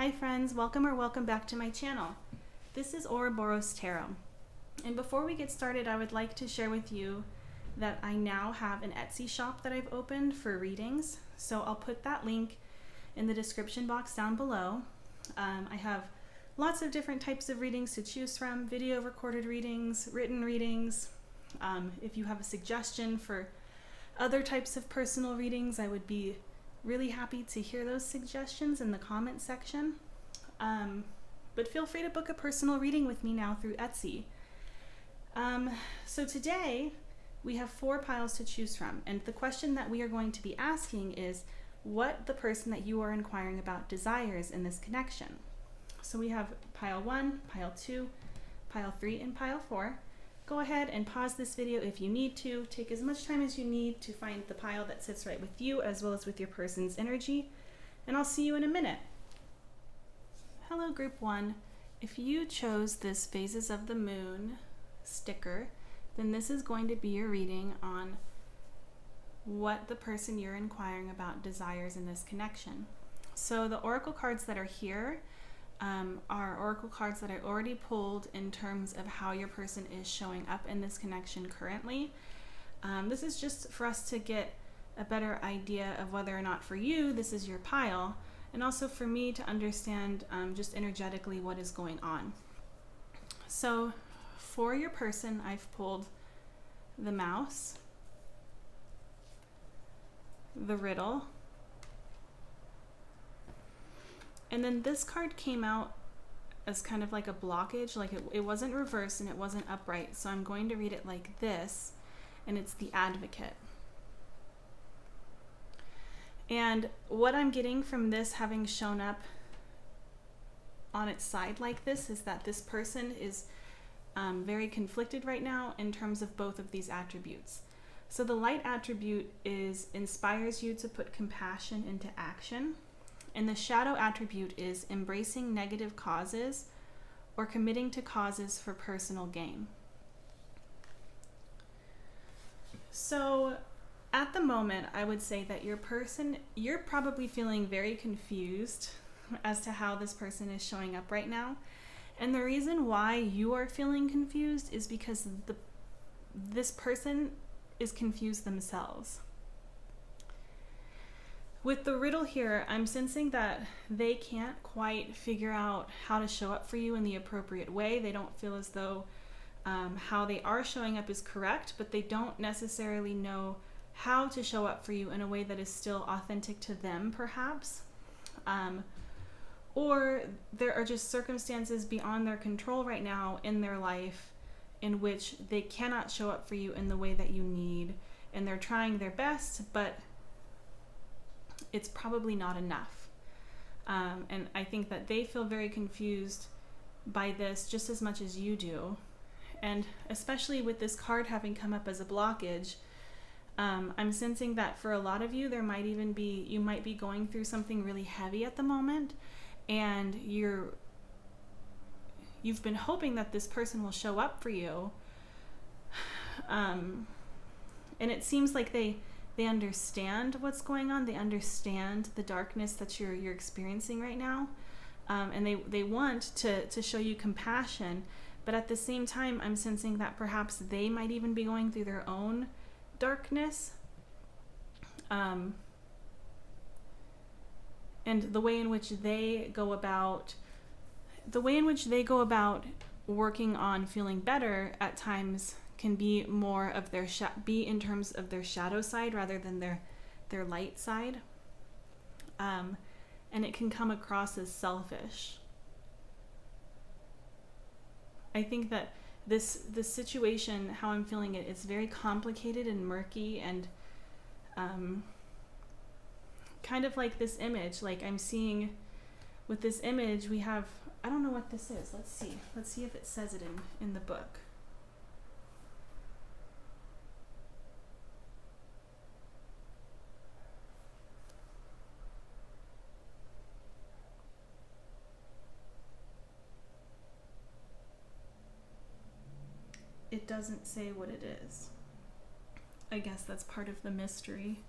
Hi friends, welcome back to my channel. This is Ouroboros Tarot. And before we get started, I would like to share with you that I now have an Etsy shop that I've opened for readings. So I'll put that link in the description box down below. I have lots of different types of readings to choose from, video recorded readings, written readings. If you have a suggestion for other types of personal readings, I would be really happy to hear those suggestions in the comment section. But feel free to book a personal reading with me now through Etsy. So today we have 4 piles to choose from, and the question that we are going to be asking is what the person that you are inquiring about desires in this connection. So we have pile 1, pile 2, pile 3, and pile 4. Go ahead and pause this video if you need to. Take as much time as you need to find the pile that sits right with you as well as with your person's energy, and I'll see you in a minute. Hello group 1. If you chose this Phases of the Moon sticker, then this is going to be your reading on what the person you're inquiring about desires in this connection. So the oracle cards that are here are oracle cards that I already pulled in terms of how your person is showing up in this connection currently. This is just for us to get a better idea of whether or not for you this is your pile, and also for me to understand just energetically what is going on. So for your person, I've pulled the Mouse, the Riddle, and then this card came out as kind of like a blockage, like it wasn't reversed and it wasn't upright. So I'm going to read it like this, and it's the Advocate. And what I'm getting from this having shown up on its side like this is that this person is very conflicted right now in terms of both of these attributes. So the light attribute inspires you to put compassion into action. And the shadow attribute is embracing negative causes or committing to causes for personal gain. So at the moment, I would say that your person, you're probably feeling very confused as to how this person is showing up right now. And the reason why you are feeling confused is because this person is confused themselves. With the Riddle here, I'm sensing that they can't quite figure out how to show up for you in the appropriate way. They don't feel as though how they are showing up is correct, but they don't necessarily know how to show up for you in a way that is still authentic to them, perhaps. Or there are just circumstances beyond their control right now in their life in which they cannot show up for you in the way that you need, and they're trying their best, but it's probably not enough. And I think that they feel very confused by this just as much as you do. And especially with this card having come up as a blockage, I'm sensing that for a lot of you, there might even be, you might be going through something really heavy at the moment, and you've been hoping that this person will show up for you. And it seems like they understand what's going on. They understand the darkness that you're experiencing right now. And they want to show you compassion. But at the same time, I'm sensing that perhaps they might even be going through their own darkness. And the way in which they go about working on feeling better at times can be more of their be in terms of their shadow side rather than their light side, and it can come across as selfish. I think that this situation, how I'm feeling it, is very complicated and murky, and kind of like this image. Like I'm seeing with this image, we have, I don't know what this is. Let's see if it says it in the book. It doesn't say what it is. I guess that's part of the mystery.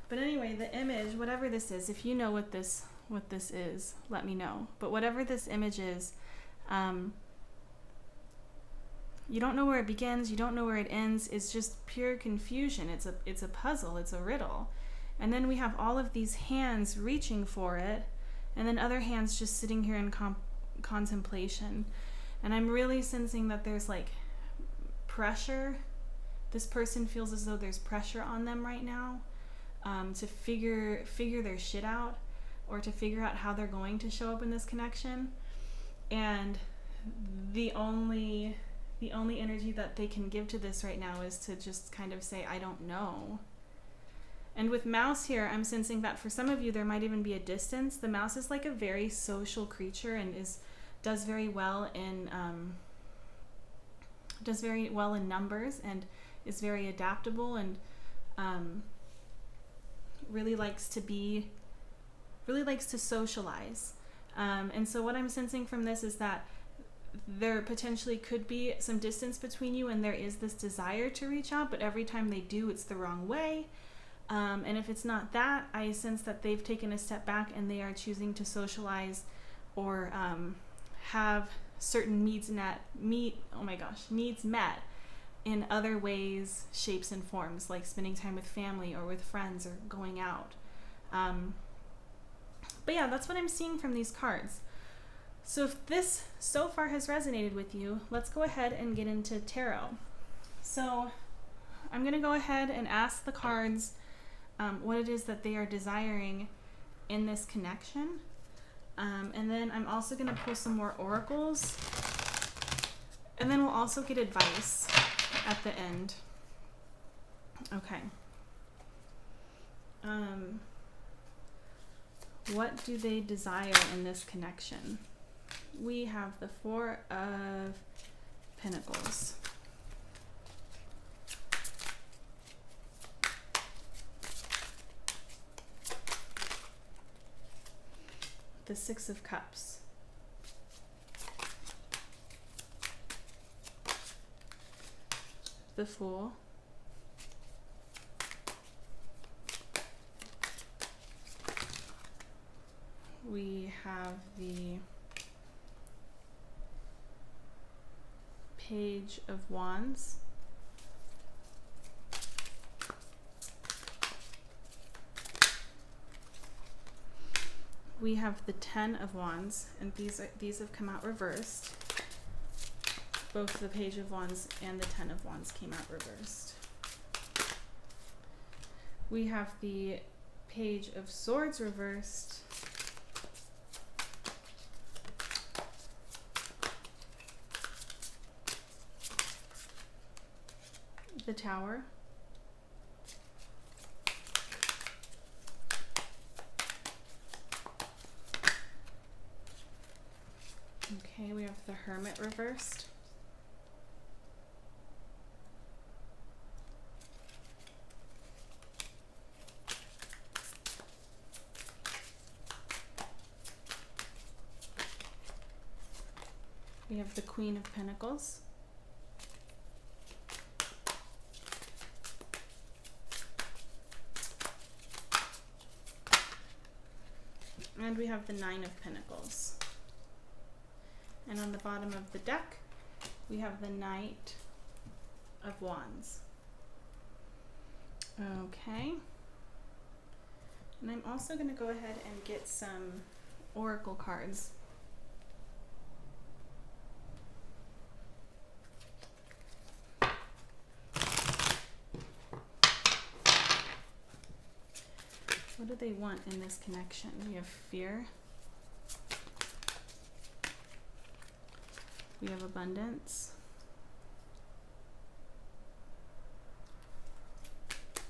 But anyway, the image, whatever this is, if you know what this is, let me know. But whatever this image is, you don't know where it begins, you don't know where it ends. It's just pure confusion. It's a puzzle, it's a riddle. And then we have all of these hands reaching for it, and then other hands just sitting here in contemplation. And I'm really sensing that there's like pressure. This person feels as though there's pressure on them right now, to figure their shit out, or to figure out how they're going to show up in this connection. And the only energy that they can give to this right now is to just kind of say, I don't know. And with mouse here, I'm sensing that for some of you, there might even be a distance. The mouse is like a very social creature and does very well in numbers, and is very adaptable, and really likes to socialize. And so what I'm sensing from this is that there potentially could be some distance between you, and there is this desire to reach out, but every time they do, it's the wrong way. And if it's not that, I sense that they've taken a step back and they are choosing to socialize, or have certain needs met in other ways, shapes, and forms, like spending time with family or with friends or going out. But yeah, that's what I'm seeing from these cards. So if this so far has resonated with you, let's go ahead and get into tarot. So I'm going to go ahead and ask the cards what it is that they are desiring in this connection. And then I'm also going to pull some more oracles. And then we'll also get advice at the end. Okay. What do they desire in this connection? We have the Four of Pentacles. The Six of Cups. The Fool. We have the Page of Wands. We have the Ten of Wands, and these have come out reversed. Both the Page of Wands and the Ten of Wands came out reversed. We have the Page of Swords reversed. The Tower. Okay, we have the Hermit reversed. We have the Queen of Pentacles. And we have the Nine of Pentacles. And on the bottom of the deck, we have the Knight of Wands. Okay. And I'm also going to go ahead and get some oracle cards. What do they want in this connection? We have fear. We have abundance.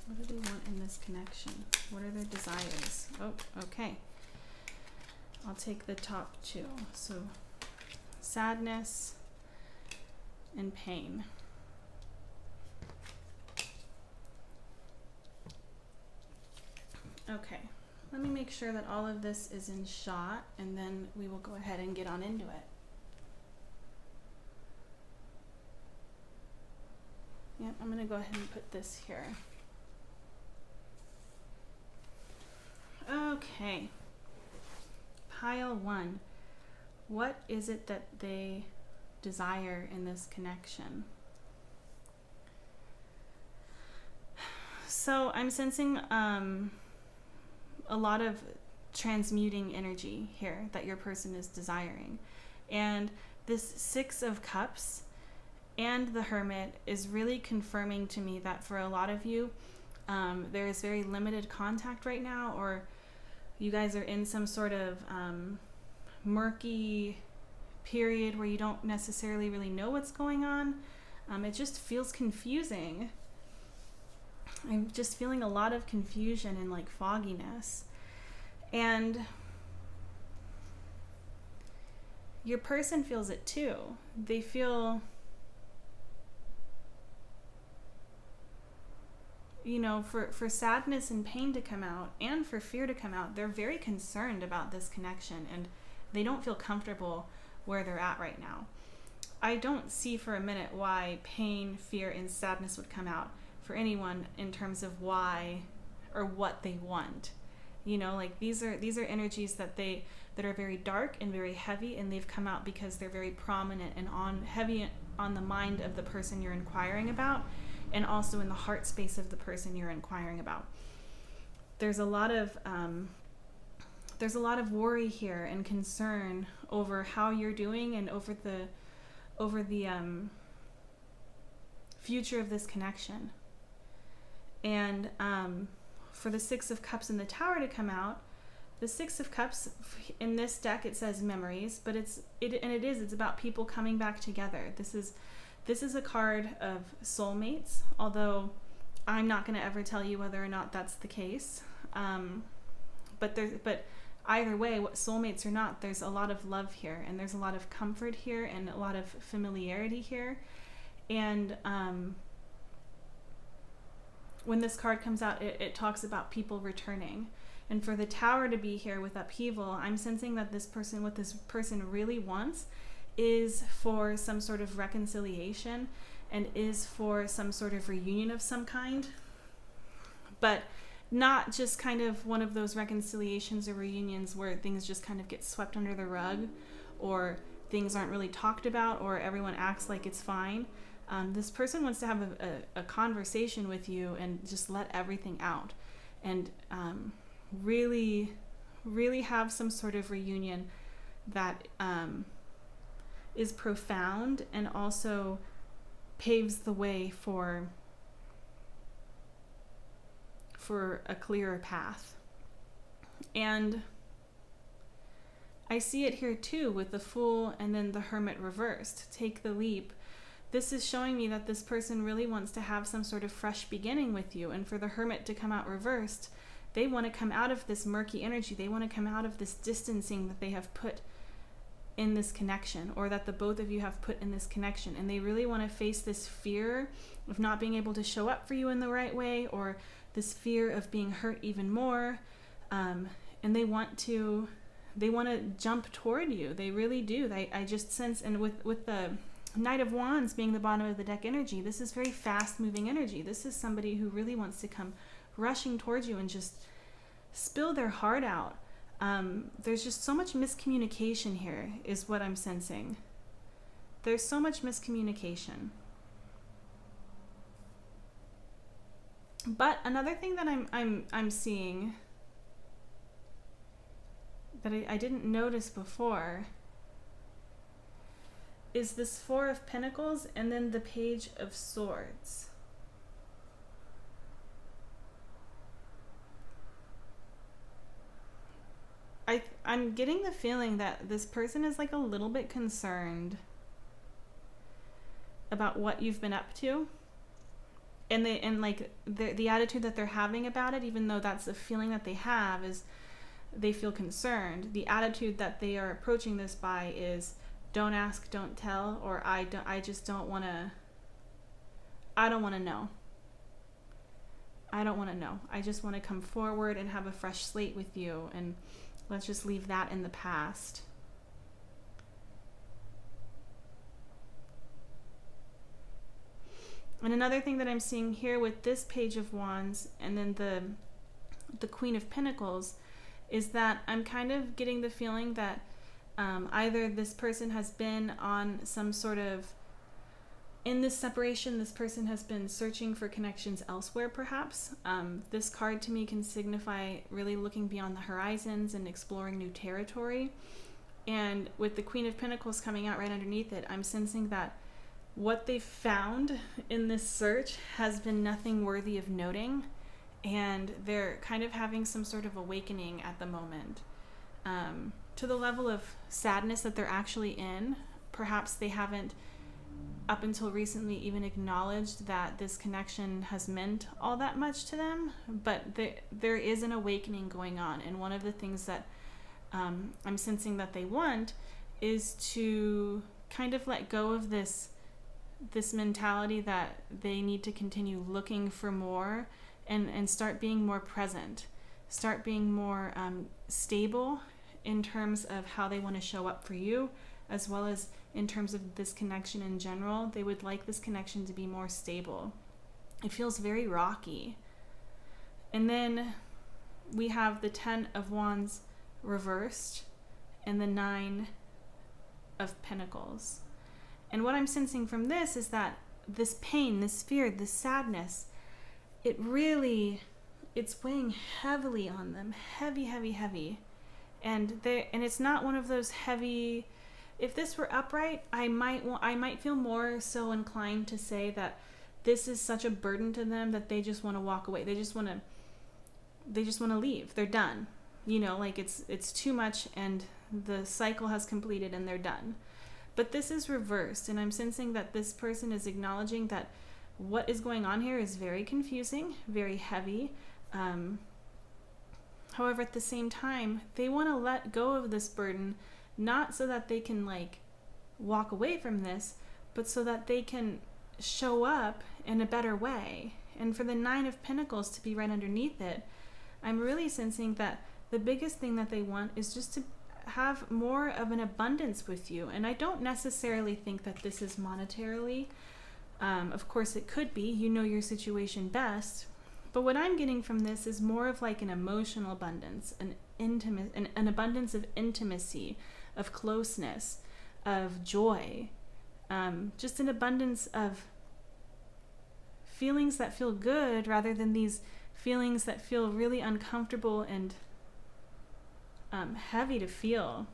What do they want in this connection? What are their desires? Oh, okay. I'll take the top two. So, sadness and pain. Okay, let me make sure that all of this is in shot, and then we will go ahead and get on into it. Yep, I'm going to go ahead and put this here. Okay. Pile 1. What is it that they desire in this connection? So I'm sensing a lot of transmuting energy here that your person is desiring. And this 6 of Cups and the Hermit is really confirming to me that for a lot of you, there is very limited contact right now, or you guys are in some sort of murky period where you don't necessarily really know what's going on. It just feels confusing. I'm just feeling a lot of confusion and like fogginess. And your person feels it too. They feel, you know, for sadness and pain to come out and for fear to come out, they're very concerned about this connection and they don't feel comfortable where they're at right now. I don't see for a minute why pain, fear, and sadness would come out for anyone in terms of why or what they want. You know, like these are energies that are very dark and very heavy, and they've come out because they're very prominent and heavy on the mind of the person you're inquiring about, and also in the heart space of the person you're inquiring about. There's a lot of worry here and concern over how you're doing and over the future of this connection. And for the 6 of Cups and the Tower to come out, the 6 of Cups in this deck, it says memories, but it's about people coming back together. This is a card of soulmates, although I'm not going to ever tell you whether or not that's the case. But either way, what soulmates or not, there's a lot of love here, and there's a lot of comfort here, and a lot of familiarity here. And when this card comes out, it talks about people returning. And for the Tower to be here with upheaval, I'm sensing that what this person really wants is for some sort of reconciliation and is for some sort of reunion of some kind. But not just kind of one of those reconciliations or reunions where things just kind of get swept under the rug, or things aren't really talked about, or everyone acts like it's fine. This person wants to have a conversation with you and just let everything out, and really, really have some sort of reunion that is profound and also paves the way for a clearer path. And I see it here too with the Fool and then the Hermit reversed. Take the leap. This is showing me that this person really wants to have some sort of fresh beginning with you. And for the Hermit to come out reversed, they want to come out of this murky energy. They want to come out of this distancing that they have put in this connection, or that the both of you have put in this connection. And they really want to face this fear of not being able to show up for you in the right way, or this fear of being hurt even more. And they want to jump toward you. They really do. I just sense, and with the Knight of Wands being the bottom of the deck energy, this is very fast moving energy. This is somebody who really wants to come rushing towards you and just spill their heart out. There's just so much miscommunication here is what I'm sensing. There's so much miscommunication. But another thing that I'm seeing that I didn't notice before is this 4 of Pentacles and then the Page of Swords. I'm getting the feeling that this person is like a little bit concerned about what you've been up to, and the attitude that they're having about it, even though that's the feeling that they have, is they feel concerned. The attitude that they are approaching this by is don't ask, don't tell, or I don't want to know. I don't want to know. I just want to come forward and have a fresh slate with you, and let's just leave that in the past. And another thing that I'm seeing here with this Page of Wands and then the Queen of Pentacles is that I'm kind of getting the feeling that either this person has been on some sort of, in this separation, this person has been searching for connections elsewhere, perhaps. This card to me can signify really looking beyond the horizons and exploring new territory. And with the Queen of Pentacles coming out right underneath it, I'm sensing that what they've found in this search has been nothing worthy of noting. And they're kind of having some sort of awakening at the moment. To the level of sadness that they're actually in. Perhaps they haven't, up until recently, even acknowledged that this connection has meant all that much to them. But there is an awakening going on. And one of the things that I'm sensing that they want is to kind of let go of this mentality that they need to continue looking for more and start being more present, start being more stable in terms of how they want to show up for you, as well as in terms of this connection in general. They would like this connection to be more stable. It feels very rocky. And then we have the 10 of Wands reversed and the 9 of Pentacles. And what I'm sensing from this is that this pain, this fear, this sadness, it's weighing heavily on them. Heavy, heavy, heavy. And it's not one of those heavy. If this were upright, I might feel more so inclined to say that this is such a burden to them that they just want to walk away. They just want to leave. They're done. You know, like it's too much and the cycle has completed and they're done. But this is reversed, and I'm sensing that this person is acknowledging that what is going on here is very confusing, very heavy. However, at the same time, they want to let go of this burden, not so that they can like walk away from this, but so that they can show up in a better way. And for the 9 of Pentacles to be right underneath it, I'm really sensing that the biggest thing that they want is just to have more of an abundance with you. And I don't necessarily think that this is monetarily. Of course it could be, you know your situation best. But what I'm getting from this is more of like an emotional abundance, an abundance of intimacy, of closeness, of joy, just an abundance of feelings that feel good rather than these feelings that feel really uncomfortable and heavy to feel.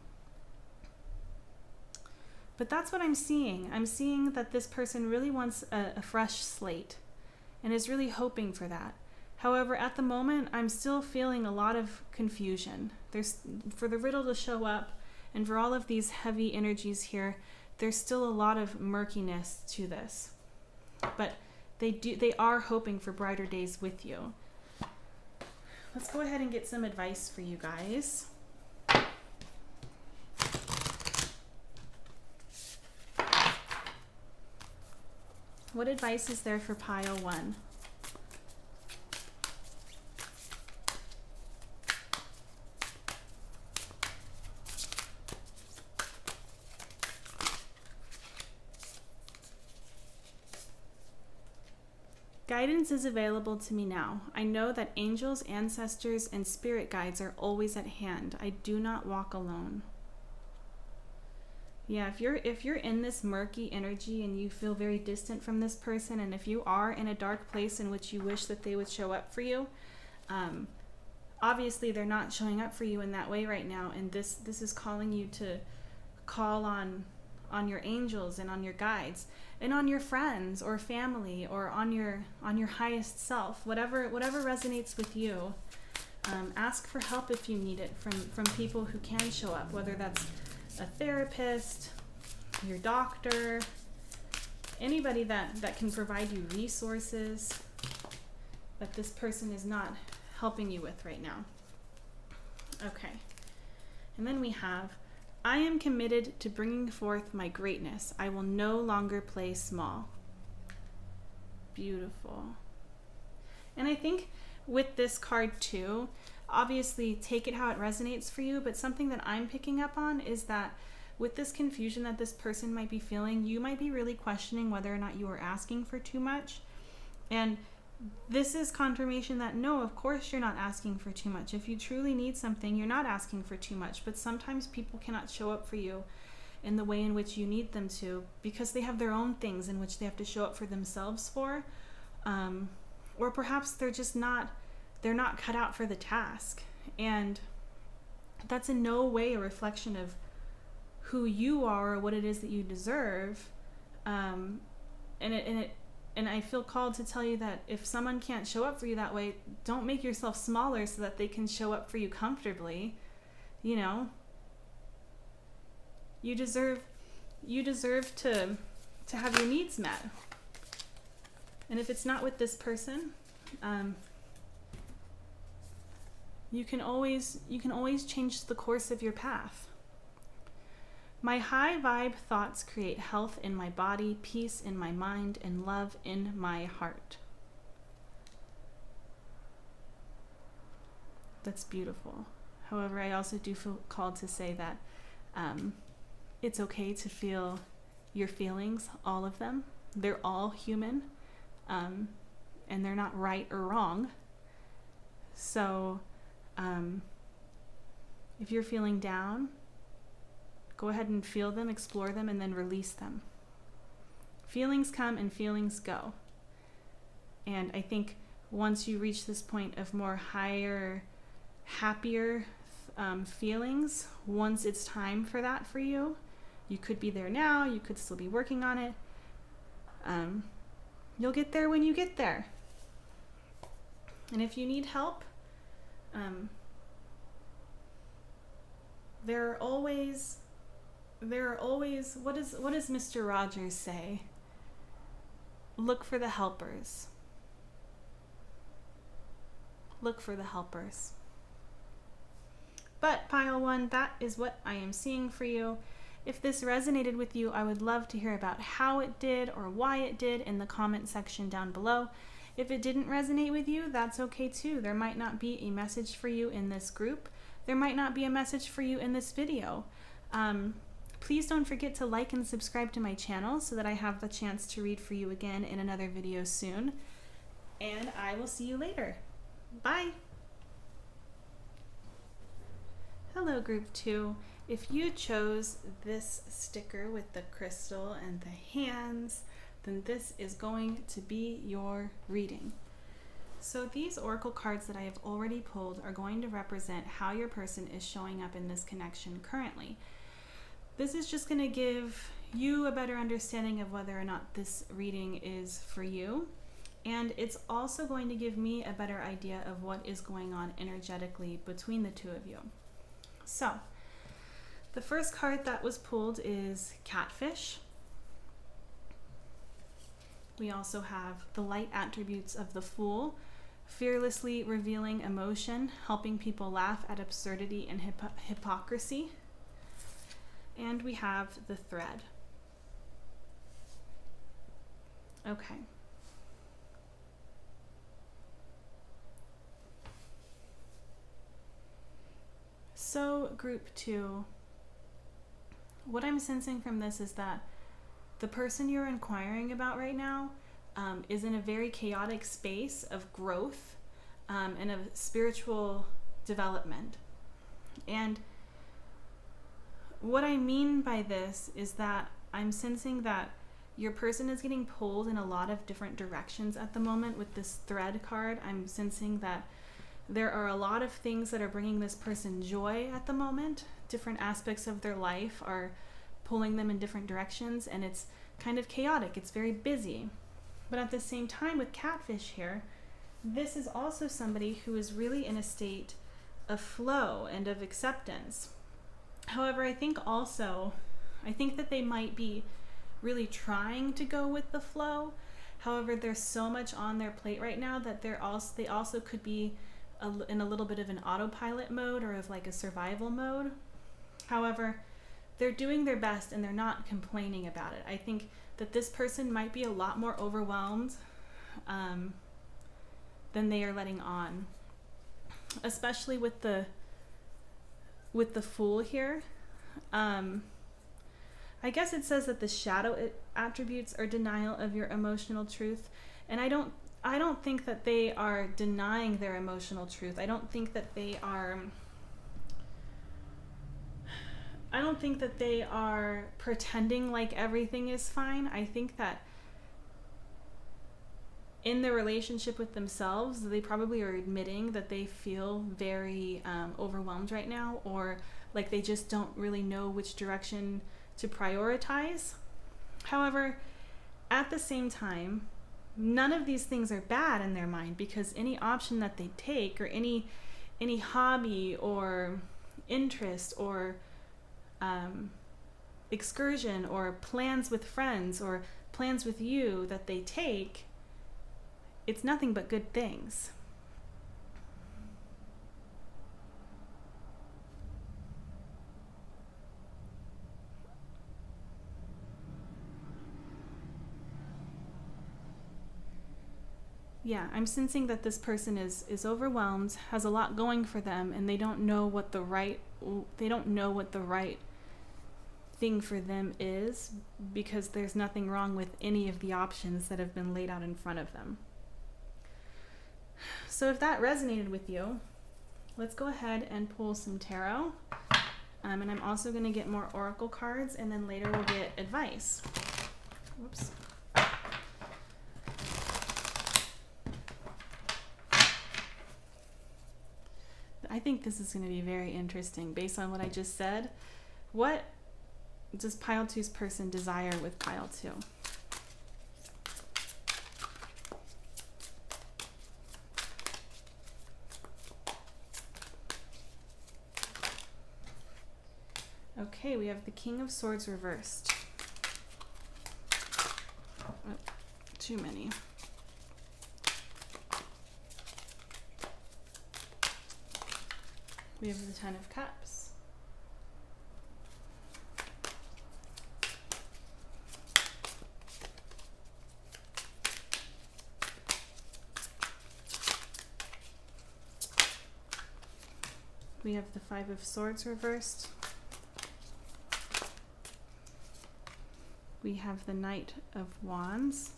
But that's what I'm seeing. I'm seeing that this person really wants a fresh slate and is really hoping for that. However, at the moment, I'm still feeling a lot of confusion. For the riddle to show up and for all of these heavy energies here, there's still a lot of murkiness to this. But they are hoping for brighter days with you. Let's go ahead and get some advice for you guys. What advice is there for pile 1? Guidance is available to me now. I know that angels, ancestors, and spirit guides are always at hand. I do not walk alone. Yeah, if you're in this murky energy and you feel very distant from this person, and if you are in a dark place in which you wish that they would show up for you, obviously they're not showing up for you in that way right now, and this is calling you to call on your angels and on your guides and on your friends or family or on your highest self, whatever resonates with you. Ask for help if you need it from people who can show up, whether that's a therapist, your doctor, anybody that can provide you resources that this person is not helping you with right now. Okay. And then we have, I am committed to bringing forth my greatness. I will no longer play small. Beautiful. And I think with this card too, obviously take it how it resonates for you, but something that I'm picking up on is that with this confusion that this person might be feeling, you might be really questioning whether or not you are asking for too much. And this is confirmation that no, of course you're not asking for too much. If you truly need something, you're not asking for too much. But sometimes people cannot show up for you in the way in which you need them to, because they have their own things in which they have to show up for themselves for. Or perhaps they're not cut out for the task. And that's in no way a reflection of who you are or what it is that you deserve. And I feel called to tell you that if someone can't show up for you that way, don't make yourself smaller so that they can show up for you comfortably. You know, you deserve to have your needs met. And if it's not with this person, you can always change the course of your path. My high vibe thoughts create health in my body, peace in my mind, and love in my heart. That's beautiful. However, I also do feel called to say that it's okay to feel your feelings, all of them. They're all human, and they're not right or wrong. So if you're feeling down, go ahead and feel them, explore them, and then release them. Feelings come and feelings go. And I think once you reach this point of more higher, happier feelings, once it's time for that for you, you could be there now, you could still be working on it. You'll get there when you get there. And if you need help, there are always, what does Mr. Rogers say? Look for the helpers. Look for the helpers. But pile one, that is what I am seeing for you. If this resonated with you, I would love to hear about how it did or why it did in the comment section down below. If it didn't resonate with you, that's okay too. There might not be a message for you in this group. There might not be a message for you in this video. Please don't forget to like and subscribe to my channel so that I have the chance to read for you again in another video soon. And I will see you later. Bye! Hello, Group 2. If you chose this sticker with the crystal and the hands, then this is going to be your reading. So these oracle cards that I have already pulled are going to represent how your person is showing up in this connection currently. This is just going to give you a better understanding of whether or not this reading is for you. And it's also going to give me a better idea of what is going on energetically between the two of you. So, the first card that was pulled is Catfish. We also have the light attributes of the Fool, fearlessly revealing emotion, helping people laugh at absurdity and hypocrisy. And we have the Thread. Okay. So, Group 2, what I'm sensing from this is that the person you're inquiring about right now is in a very chaotic space of growth and of spiritual development. And what I mean by this is that I'm sensing that your person is getting pulled in a lot of different directions at the moment with this Thread card. I'm sensing that there are a lot of things that are bringing this person joy at the moment. Different aspects of their life are pulling them in different directions, and it's kind of chaotic. It's very busy. But at the same time with Catfish here, this is also somebody who is really in a state of flow and of acceptance. However, I think that they might be really trying to go with the flow. However, there's so much on their plate right now that they also could be in a little bit of an autopilot mode or of like a survival mode. However, they're doing their best and they're not complaining about it. I think that this person might be a lot more overwhelmed than they are letting on, especially with the Fool here. I guess it says that the shadow attributes are denial of your emotional truth, and I don't I don't think that they are denying their emotional truth. I don't think that they are pretending like everything is fine. I think that in the relationship with themselves, they probably are admitting that they feel very overwhelmed right now, or like they just don't really know which direction to prioritize. However, at the same time, none of these things are bad in their mind, because any option that they take, or any hobby or interest or excursion or plans with friends or plans with you that they take, it's nothing but good things. Yeah, I'm sensing that this person is overwhelmed, has a lot going for them, and they don't know what the right thing for them is, because there's nothing wrong with any of the options that have been laid out in front of them. So if that resonated with you, let's go ahead and pull some tarot. And I'm also going to get more oracle cards, and then later we'll get advice. Whoops. I think this is going to be very interesting based on what I just said. What does pile 2's person desire with pile 2? Okay, we have the King of Swords reversed. Oh, too many. We have the Ten of Cups. We have the Five of Swords reversed. We have the Knight of Wands.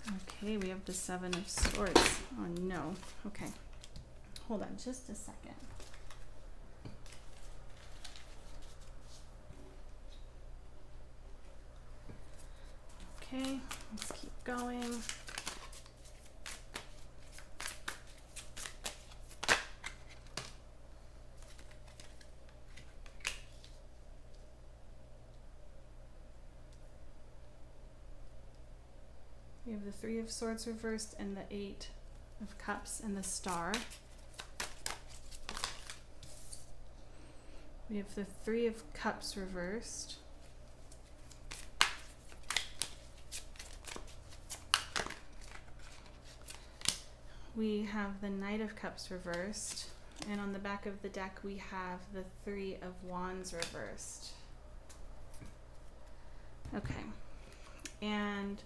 Okay, we have the Seven of Swords. Oh no. Okay. Hold on just a second. Okay, let's keep going. We have the Three of Swords reversed and the Eight of Cups and the Star. We have the Three of Cups reversed. We have the Knight of Cups reversed. And on the back of the deck we have the Three of Wands reversed. Okay. And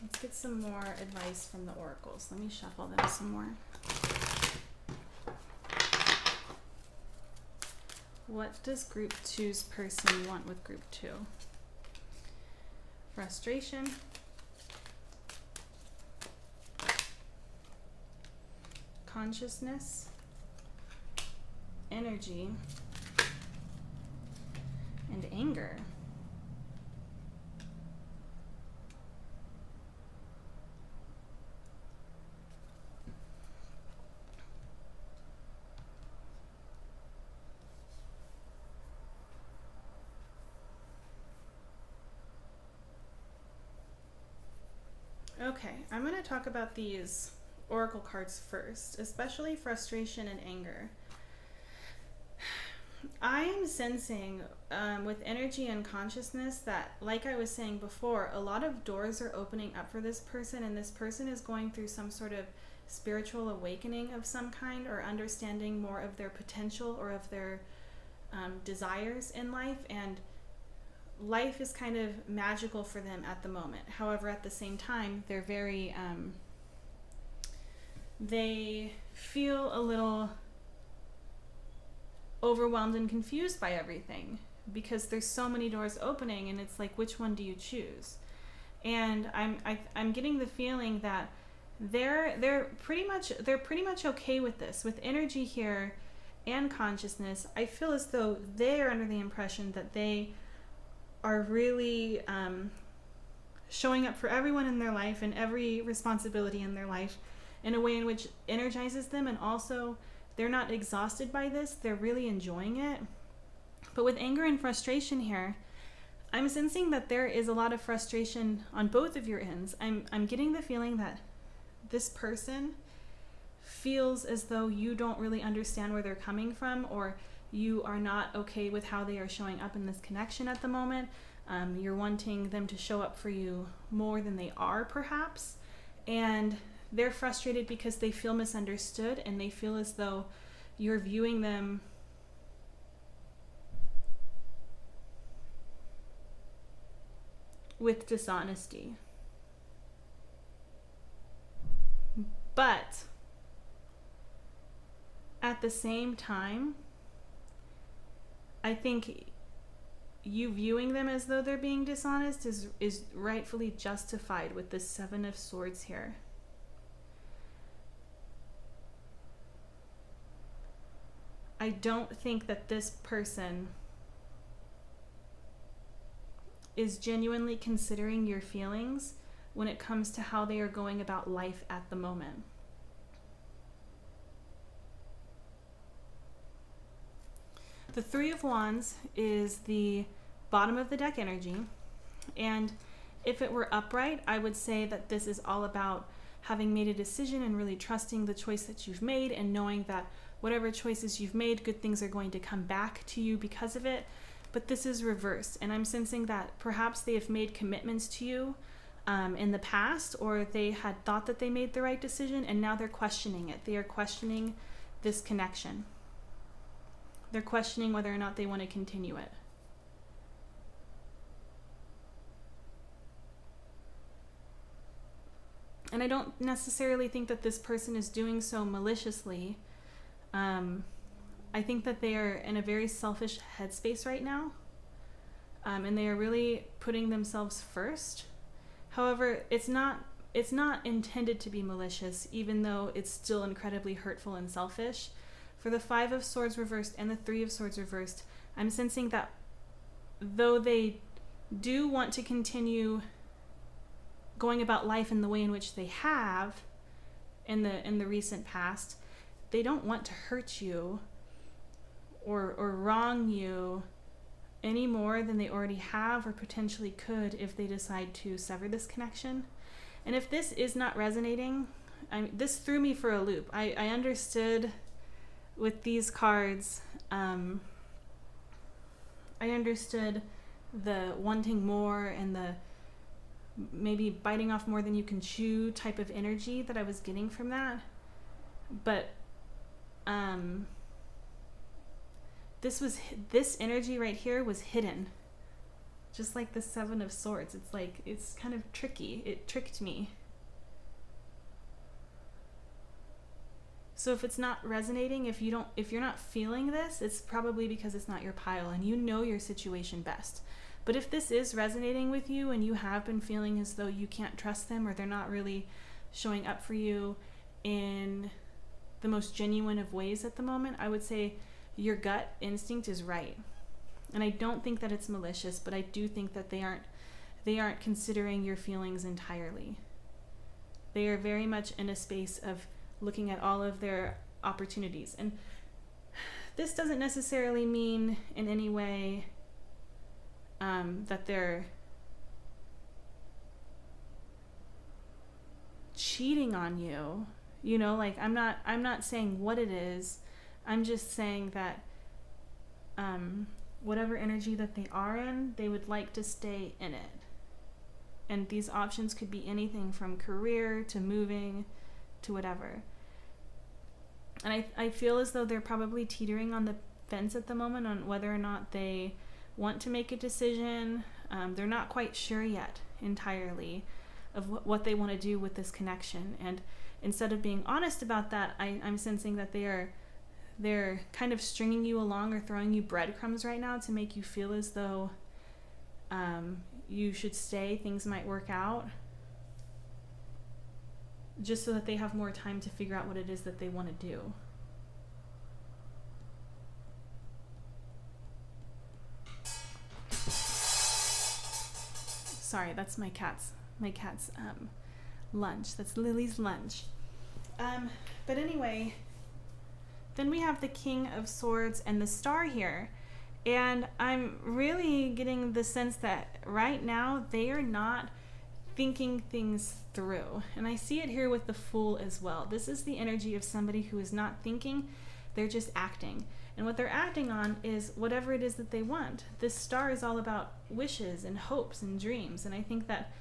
let's get some more advice from the oracles. Let me shuffle them some more. What does group 2's person want with group 2? Frustration. Consciousness. Energy. And anger. Okay, I'm going to talk about these oracle cards first, especially frustration and anger. I am sensing with energy and consciousness that, like I was saying before, a lot of doors are opening up for this person, and this person is going through some sort of spiritual awakening of some kind, or understanding more of their potential or of their desires in life, and life is kind of magical for them at the moment. However, at the same time, they're very, they feel a little overwhelmed and confused by everything, because there's so many doors opening, and it's like, which one do you choose? And I'm getting the feeling that they're pretty much okay with this. With energy here and consciousness, I feel as though they're under the impression that they are really showing up for everyone in their life and every responsibility in their life in a way in which energizes them, and also they're not exhausted by this, they're really enjoying it. But with anger and frustration here, I'm sensing that there is a lot of frustration on both of your ends. I'm getting the feeling that this person feels as though you don't really understand where they're coming from, or you are not okay with how they are showing up in this connection at the moment. You're wanting them to show up for you more than they are, perhaps. And they're frustrated because they feel misunderstood, and they feel as though you're viewing them with dishonesty. But at the same time, I think you viewing them as though they're being dishonest is rightfully justified with the 7 of Swords here. I don't think that this person is genuinely considering your feelings when it comes to how they are going about life at the moment. The 3 of Wands is the bottom of the deck energy, and if it were upright, I would say that this is all about having made a decision and really trusting the choice that you've made, and knowing that whatever choices you've made, good things are going to come back to you because of it. But this is reversed, and I'm sensing that perhaps they have made commitments to you in the past, or they had thought that they made the right decision, and now they're questioning it. They are questioning this connection. They're questioning whether or not they want to continue it. And I don't necessarily think that this person is doing so maliciously. I think that they are in a very selfish headspace right now, and they are really putting themselves first. However, it's not intended to be malicious, even though it's still incredibly hurtful and selfish. For the 5 of Swords reversed and the 3 of Swords reversed, I'm sensing that though they do want to continue going about life in the way in which they have in the recent past, they don't want to hurt you or wrong you any more than they already have or potentially could if they decide to sever this connection. And if this is not resonating, this threw me for a loop. I understood with these cards, I understood the wanting more and the maybe biting off more than you can chew type of energy that I was getting from that. But this energy right here was hidden, just like the 7 of Swords. It's like, it's kind of tricky. It tricked me. So if it's not resonating, if you're not feeling this, it's probably because it's not your pile and you know your situation best. But if this is resonating with you and you have been feeling as though you can't trust them, or they're not really showing up for you in the most genuine of ways at the moment, I would say your gut instinct is right. And I don't think that it's malicious, but I do think that they aren't considering your feelings entirely. They are very much in a space of looking at all of their opportunities. And this doesn't necessarily mean in any way that they're cheating on you. You know, like I'm not saying what it is. I'm just saying that whatever energy that they are in, they would like to stay in it. And these options could be anything from career to moving to whatever. And I feel as though they're probably teetering on the fence at the moment on whether or not they want to make a decision. They're not quite sure yet entirely of what they want to do with this connection. And instead of being honest about that, I'm sensing that they're kind of stringing you along or throwing you breadcrumbs right now to make you feel as though you should stay, things might work out, just so that they have more time to figure out what it is that they want to do. Sorry, that's my cat's lunch. That's Lily's lunch. But anyway, then we have the King of Swords and the Star here. And I'm really getting the sense that right now they are not thinking things through. And I see it here with the Fool as well. This is the energy of somebody who is not thinking, they're just acting. And what they're acting on is whatever it is that they want. This Star is all about wishes and hopes and dreams. And I think that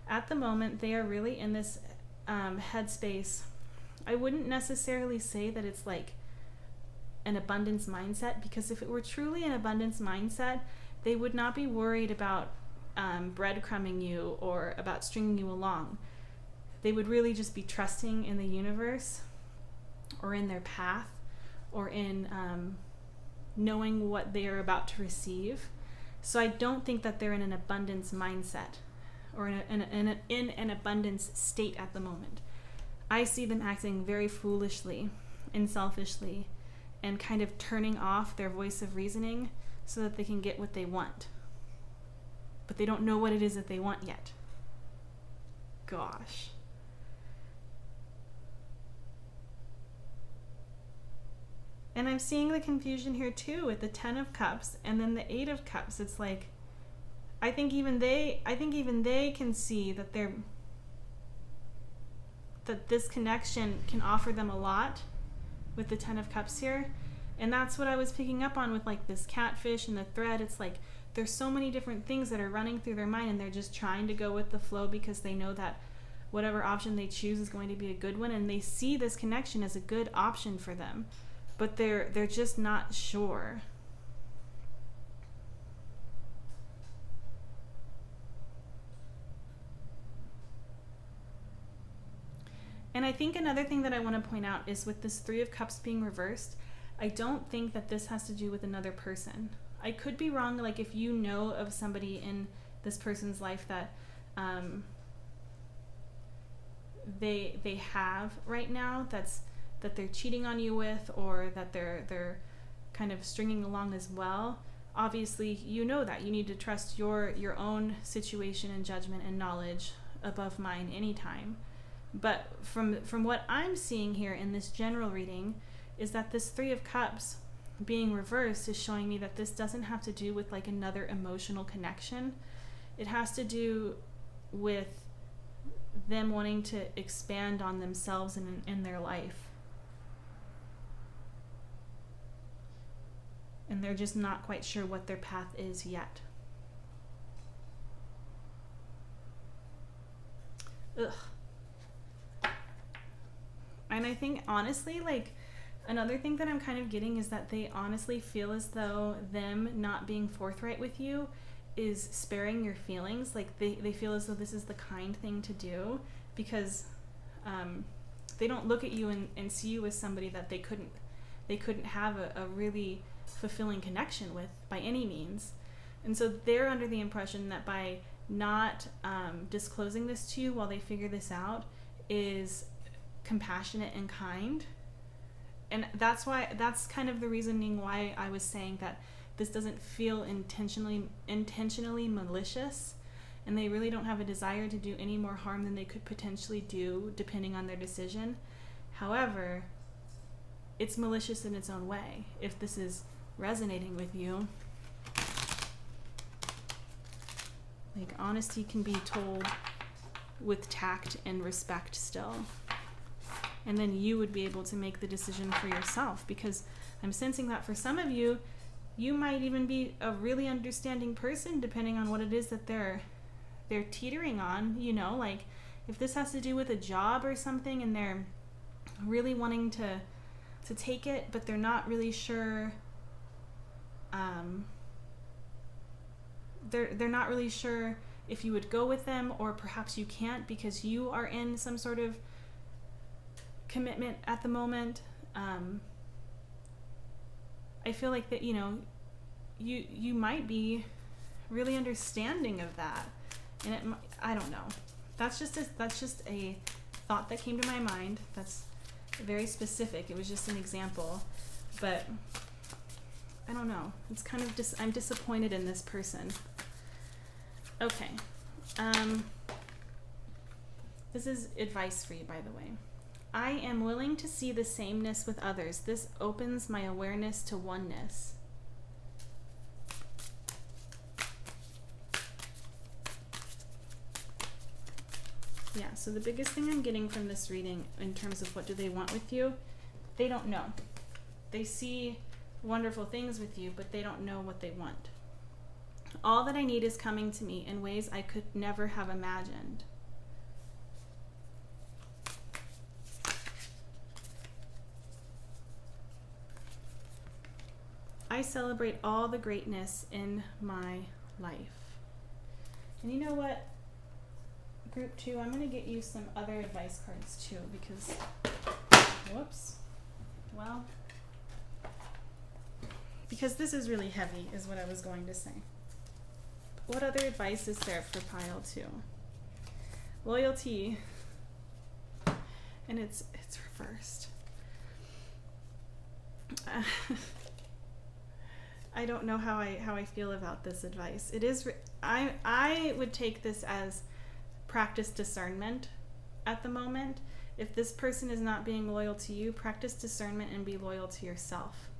at the moment they are really in this headspace. I wouldn't necessarily say that it's like an abundance mindset, because if it were truly an abundance mindset, they would not be worried about breadcrumbing you or about stringing you along. They would really just be trusting in the universe or in their path or in knowing what they are about to receive. So I don't think that they're in an abundance mindset or in an abundance state at the moment. I see them acting very foolishly and selfishly and kind of turning off their voice of reasoning so that they can get what they want. But they don't know what it is that they want yet. Gosh. And I'm seeing the confusion here too with the 10 of Cups and then the 8 of Cups. It's like, I think even they can see that that this connection can offer them a lot with the 10 of Cups here. And that's what I was picking up on with like this catfish and the thread. It's like there's so many different things that are running through their mind, and they're just trying to go with the flow because they know that whatever option they choose is going to be a good one, and they see this connection as a good option for them, but they're just not sure. And I think another thing that I want to point out is with this 3 of Cups being reversed, I don't think that this has to do with another person. I could be wrong, like if you know of somebody in this person's life that they have right now that they're cheating on you with, or that they're kind of stringing along as well. Obviously, you know that you need to trust your own situation and judgment and knowledge above mine anytime. But from what I'm seeing here in this general reading is that this 3 of Cups being reversed is showing me that this doesn't have to do with like another emotional connection. It has to do with them wanting to expand on themselves and in their life. And they're just not quite sure what their path is yet. Ugh. And I think honestly, like, another thing that I'm kind of getting is that they honestly feel as though them not being forthright with you is sparing your feelings. Like they feel as though this is the kind thing to do, because they don't look at you and see you as somebody that they couldn't have a really fulfilling connection with by any means. And so they're under the impression that by not disclosing this to you while they figure this out is compassionate and kind. And that's kind of the reasoning why I was saying that this doesn't feel intentionally malicious, and they really don't have a desire to do any more harm than they could potentially do depending on their decision. However, it's malicious in its own way. If this is resonating with you, like, honesty can be told with tact and respect still. And then you would be able to make the decision for yourself, because I'm sensing that for some of you, you might even be a really understanding person depending on what it is that they're teetering on, you know, like if this has to do with a job or something and they're really wanting to take it, but they're not really sure, they're not really sure if you would go with them, or perhaps you can't because you are in some sort of commitment at the moment. I feel like that, you know, you might be really understanding of that, And I don't know. That's just a thought that came to my mind. That's very specific. It was just an example, but I don't know. It's kind of I'm disappointed in this person. Okay. This is advice for you, by the way. I am willing to see the sameness with others. This opens my awareness to oneness. Yeah, so the biggest thing I'm getting from this reading in terms of what do they want with you, they don't know. They see wonderful things with you, but they don't know what they want. All that I need is coming to me in ways I could never have imagined. I celebrate all the greatness in my life. And you know what? Group 2, I'm going to get you some other advice cards too, because, whoops, well, because this is really heavy is what I was going to say. What other advice is there for pile 2? Loyalty, and it's reversed. I don't know how I feel about this advice. It is, I would take this as practice discernment at the moment. If this person is not being loyal to you, practice discernment and be loyal to yourself.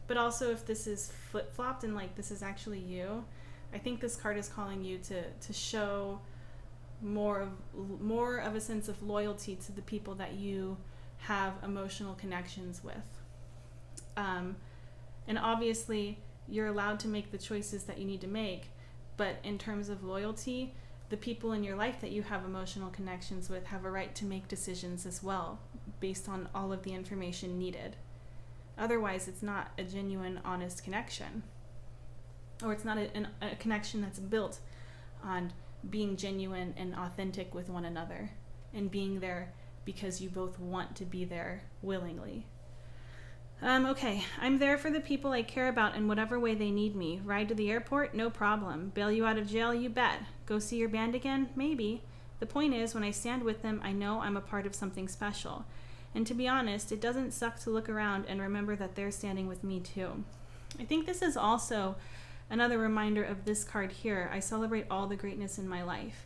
But also if this is flip-flopped and like this is actually you, I think this card is calling you to show more of a sense of loyalty to the people that you have emotional connections with. And obviously you're allowed to make the choices that you need to make, but in terms of loyalty, the people in your life that you have emotional connections with have a right to make decisions as well, based on all of the information needed. Otherwise, it's not a genuine, honest connection. Or it's not a connection that's built on being genuine and authentic with one another, and being there because you both want to be there willingly. Okay, I'm there for the people I care about in whatever way they need me. Ride to the airport? No problem. Bail you out of jail? You bet. Go see your band again? Maybe. The point is, when I stand with them, I know I'm a part of something special. And to be honest, it doesn't suck to look around and remember that they're standing with me too. I think this is also another reminder of this card here. I celebrate all the greatness in my life.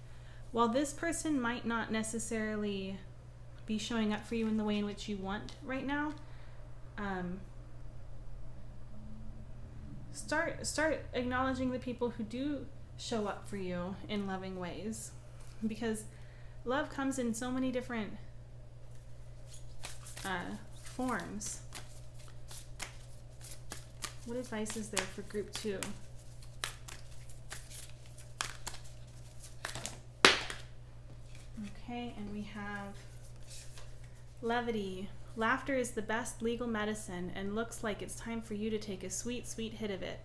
While this person might not necessarily be showing up for you in the way in which you want right now, start acknowledging the people who do show up for you in loving ways, because love comes in so many different forms. What advice is there for group 2? Okay, and we have levity. Laughter is the best legal medicine, and looks like it's time for you to take a sweet, sweet hit of it.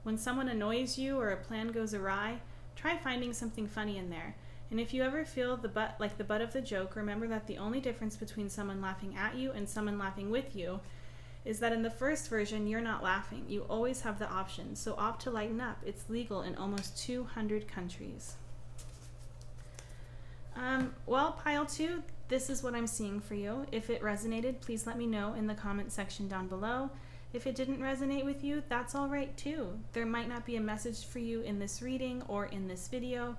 When someone annoys you or a plan goes awry, try finding something funny in there. And if you ever feel the butt of the joke, remember that the only difference between someone laughing at you and someone laughing with you is that in the first version, you're not laughing. You always have the option, so opt to lighten up. It's legal in almost 200 countries. Well, pile 2, this is what I'm seeing for you. If it resonated, please let me know in the comment section down below. If it didn't resonate with you, that's all right too. There might not be a message for you in this reading or in this video.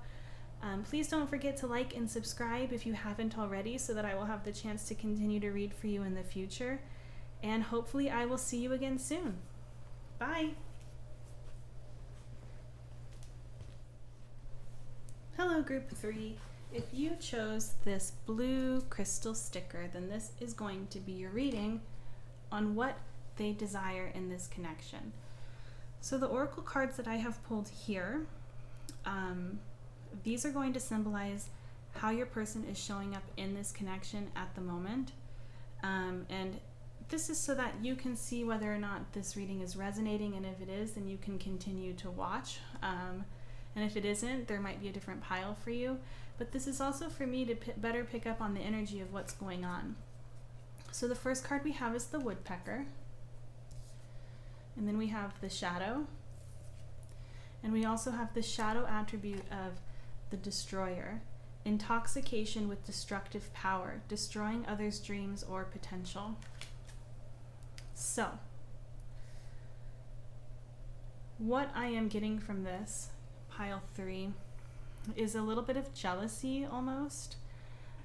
Please don't forget to like and subscribe if you haven't already, so that I will have the chance to continue to read for you in the future. And hopefully I will see you again soon. Bye. Hello, group 3. If you chose this blue crystal sticker, then this is going to be your reading on what they desire in this connection. So the oracle cards that I have pulled here, these are going to symbolize how your person is showing up in this connection at the moment. And this is so that you can see whether or not this reading is resonating, and if it is, then you can continue to watch. And if it isn't, there might be a different pile for you. But this is also for me to better pick up on the energy of what's going on. So the first card we have is the woodpecker. And then we have the shadow. And we also have the shadow attribute of the destroyer. Intoxication with destructive power, destroying others' dreams or potential. So, what I am getting from this, pile 3, is a little bit of jealousy almost.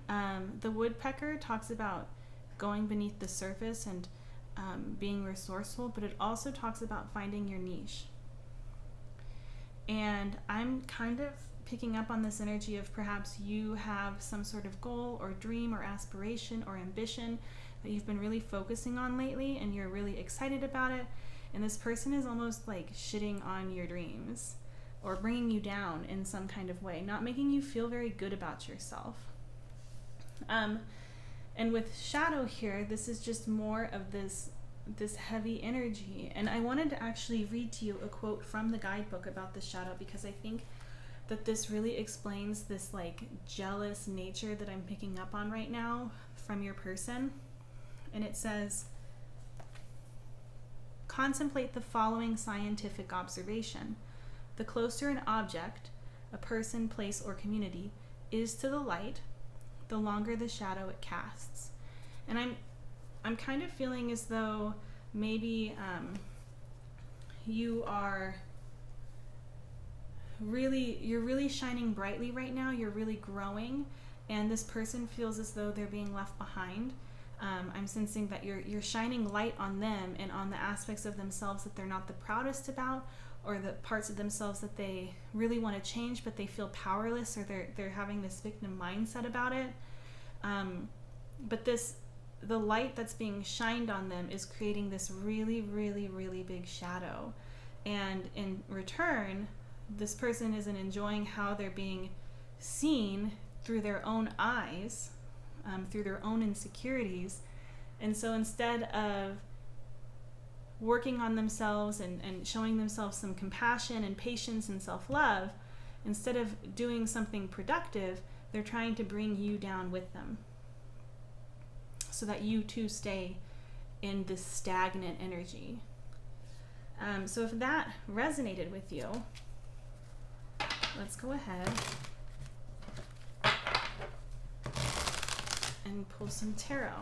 The woodpecker talks about going beneath the surface and being resourceful, but it also talks about finding your niche. And I'm kind of picking up on this energy of perhaps you have some sort of goal or dream or aspiration or ambition that you've been really focusing on lately, and you're really excited about it, and this person is almost like shitting on your dreams or bringing you down in some kind of way, not making you feel very good about yourself. And with shadow here, this is just more of this heavy energy. And I wanted to actually read to you a quote from the guidebook about the shadow, because I think that this really explains this like jealous nature that I'm picking up on right now from your person. And it says, contemplate the following scientific observation. The closer an object, a person, place, or community, is to the light, the longer the shadow it casts. And I'm kind of feeling as though maybe you're really shining brightly right now. You're really growing, and this person feels as though they're being left behind. I'm sensing that you're shining light on them and on the aspects of themselves that they're not the proudest about, or the parts of themselves that they really want to change but they feel powerless, or they're having this victim mindset about it. But the light that's being shined on them is creating this really, really, really big shadow. And in return, this person isn't enjoying how they're being seen through their own eyes, through their own insecurities. And so instead of working on themselves and showing themselves some compassion and patience and self-love, instead of doing something productive, they're trying to bring you down with them, so that you too stay in this stagnant energy. So if that resonated with you, let's go ahead and pull some tarot.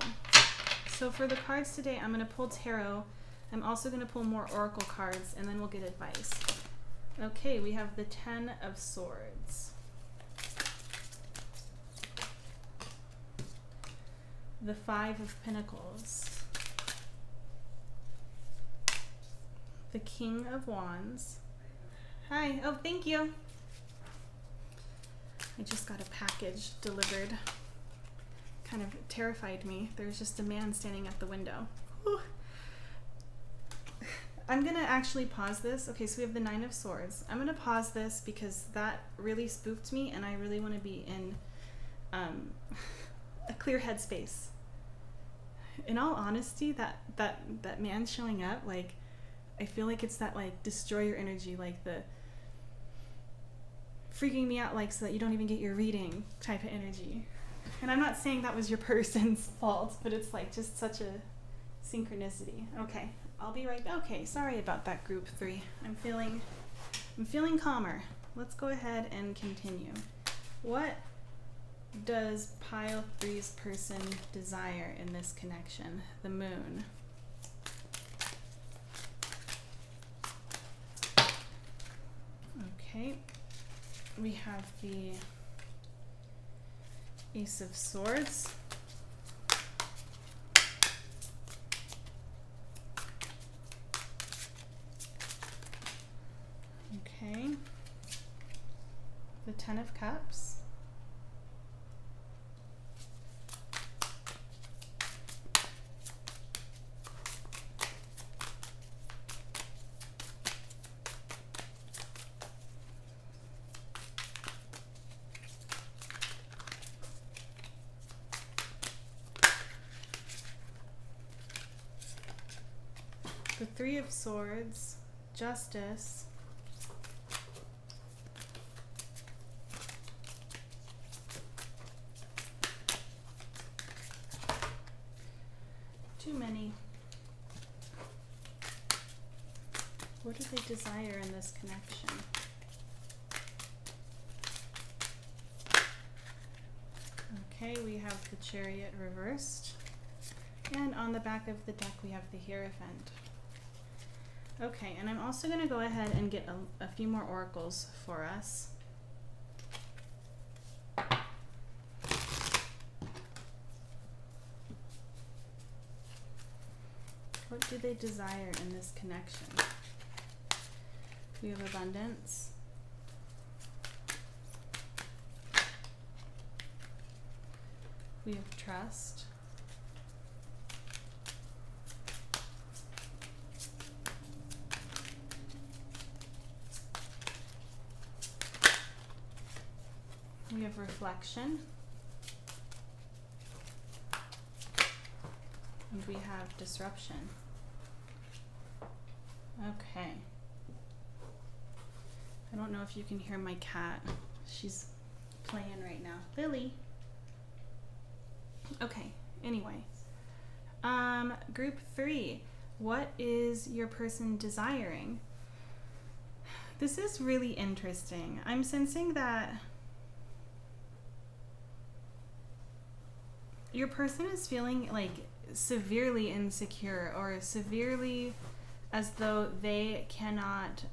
So for the cards today, I'm going to pull tarot. I'm also going to pull more oracle cards, and then we'll get advice. Okay, we have the 10 of Swords. The 5 of Pentacles. The King of Wands. Hi. Oh, thank you. I just got a package delivered. Kind of terrified me. There's just a man standing at the window. Whew. I'm going to actually pause this. Okay, so we have the 9 of Swords. I'm going to pause this because that really spooked me, and I really want to be in a clear headspace. In all honesty, that man showing up, like, I feel like it's that like destroyer energy, like the freaking me out, like so that you don't even get your reading type of energy. And I'm not saying that was your person's fault, but it's like just such a synchronicity. Okay, I'll be right back. Okay, sorry about that, group 3. I'm feeling calmer. Let's go ahead and continue. What does pile 3's person desire in this connection? The Moon. Okay, we have the Ace of Swords. Okay, the 10 of Cups. The 3 of Swords, Justice, too many. What do they desire in this connection? we have the Chariot reversed. And on the back of the deck, we have the Hierophant. Okay, and I'm also going to go ahead and get a few more oracles for us. What do they desire in this connection? We have abundance. We have trust. We have reflection. And we have disruption. Okay. I don't know if you can hear my cat. She's playing right now. Lily. Okay, anyway. Group 3. What is your person desiring? This is really interesting. I'm sensing that your person is feeling like severely insecure, or severely as though they cannot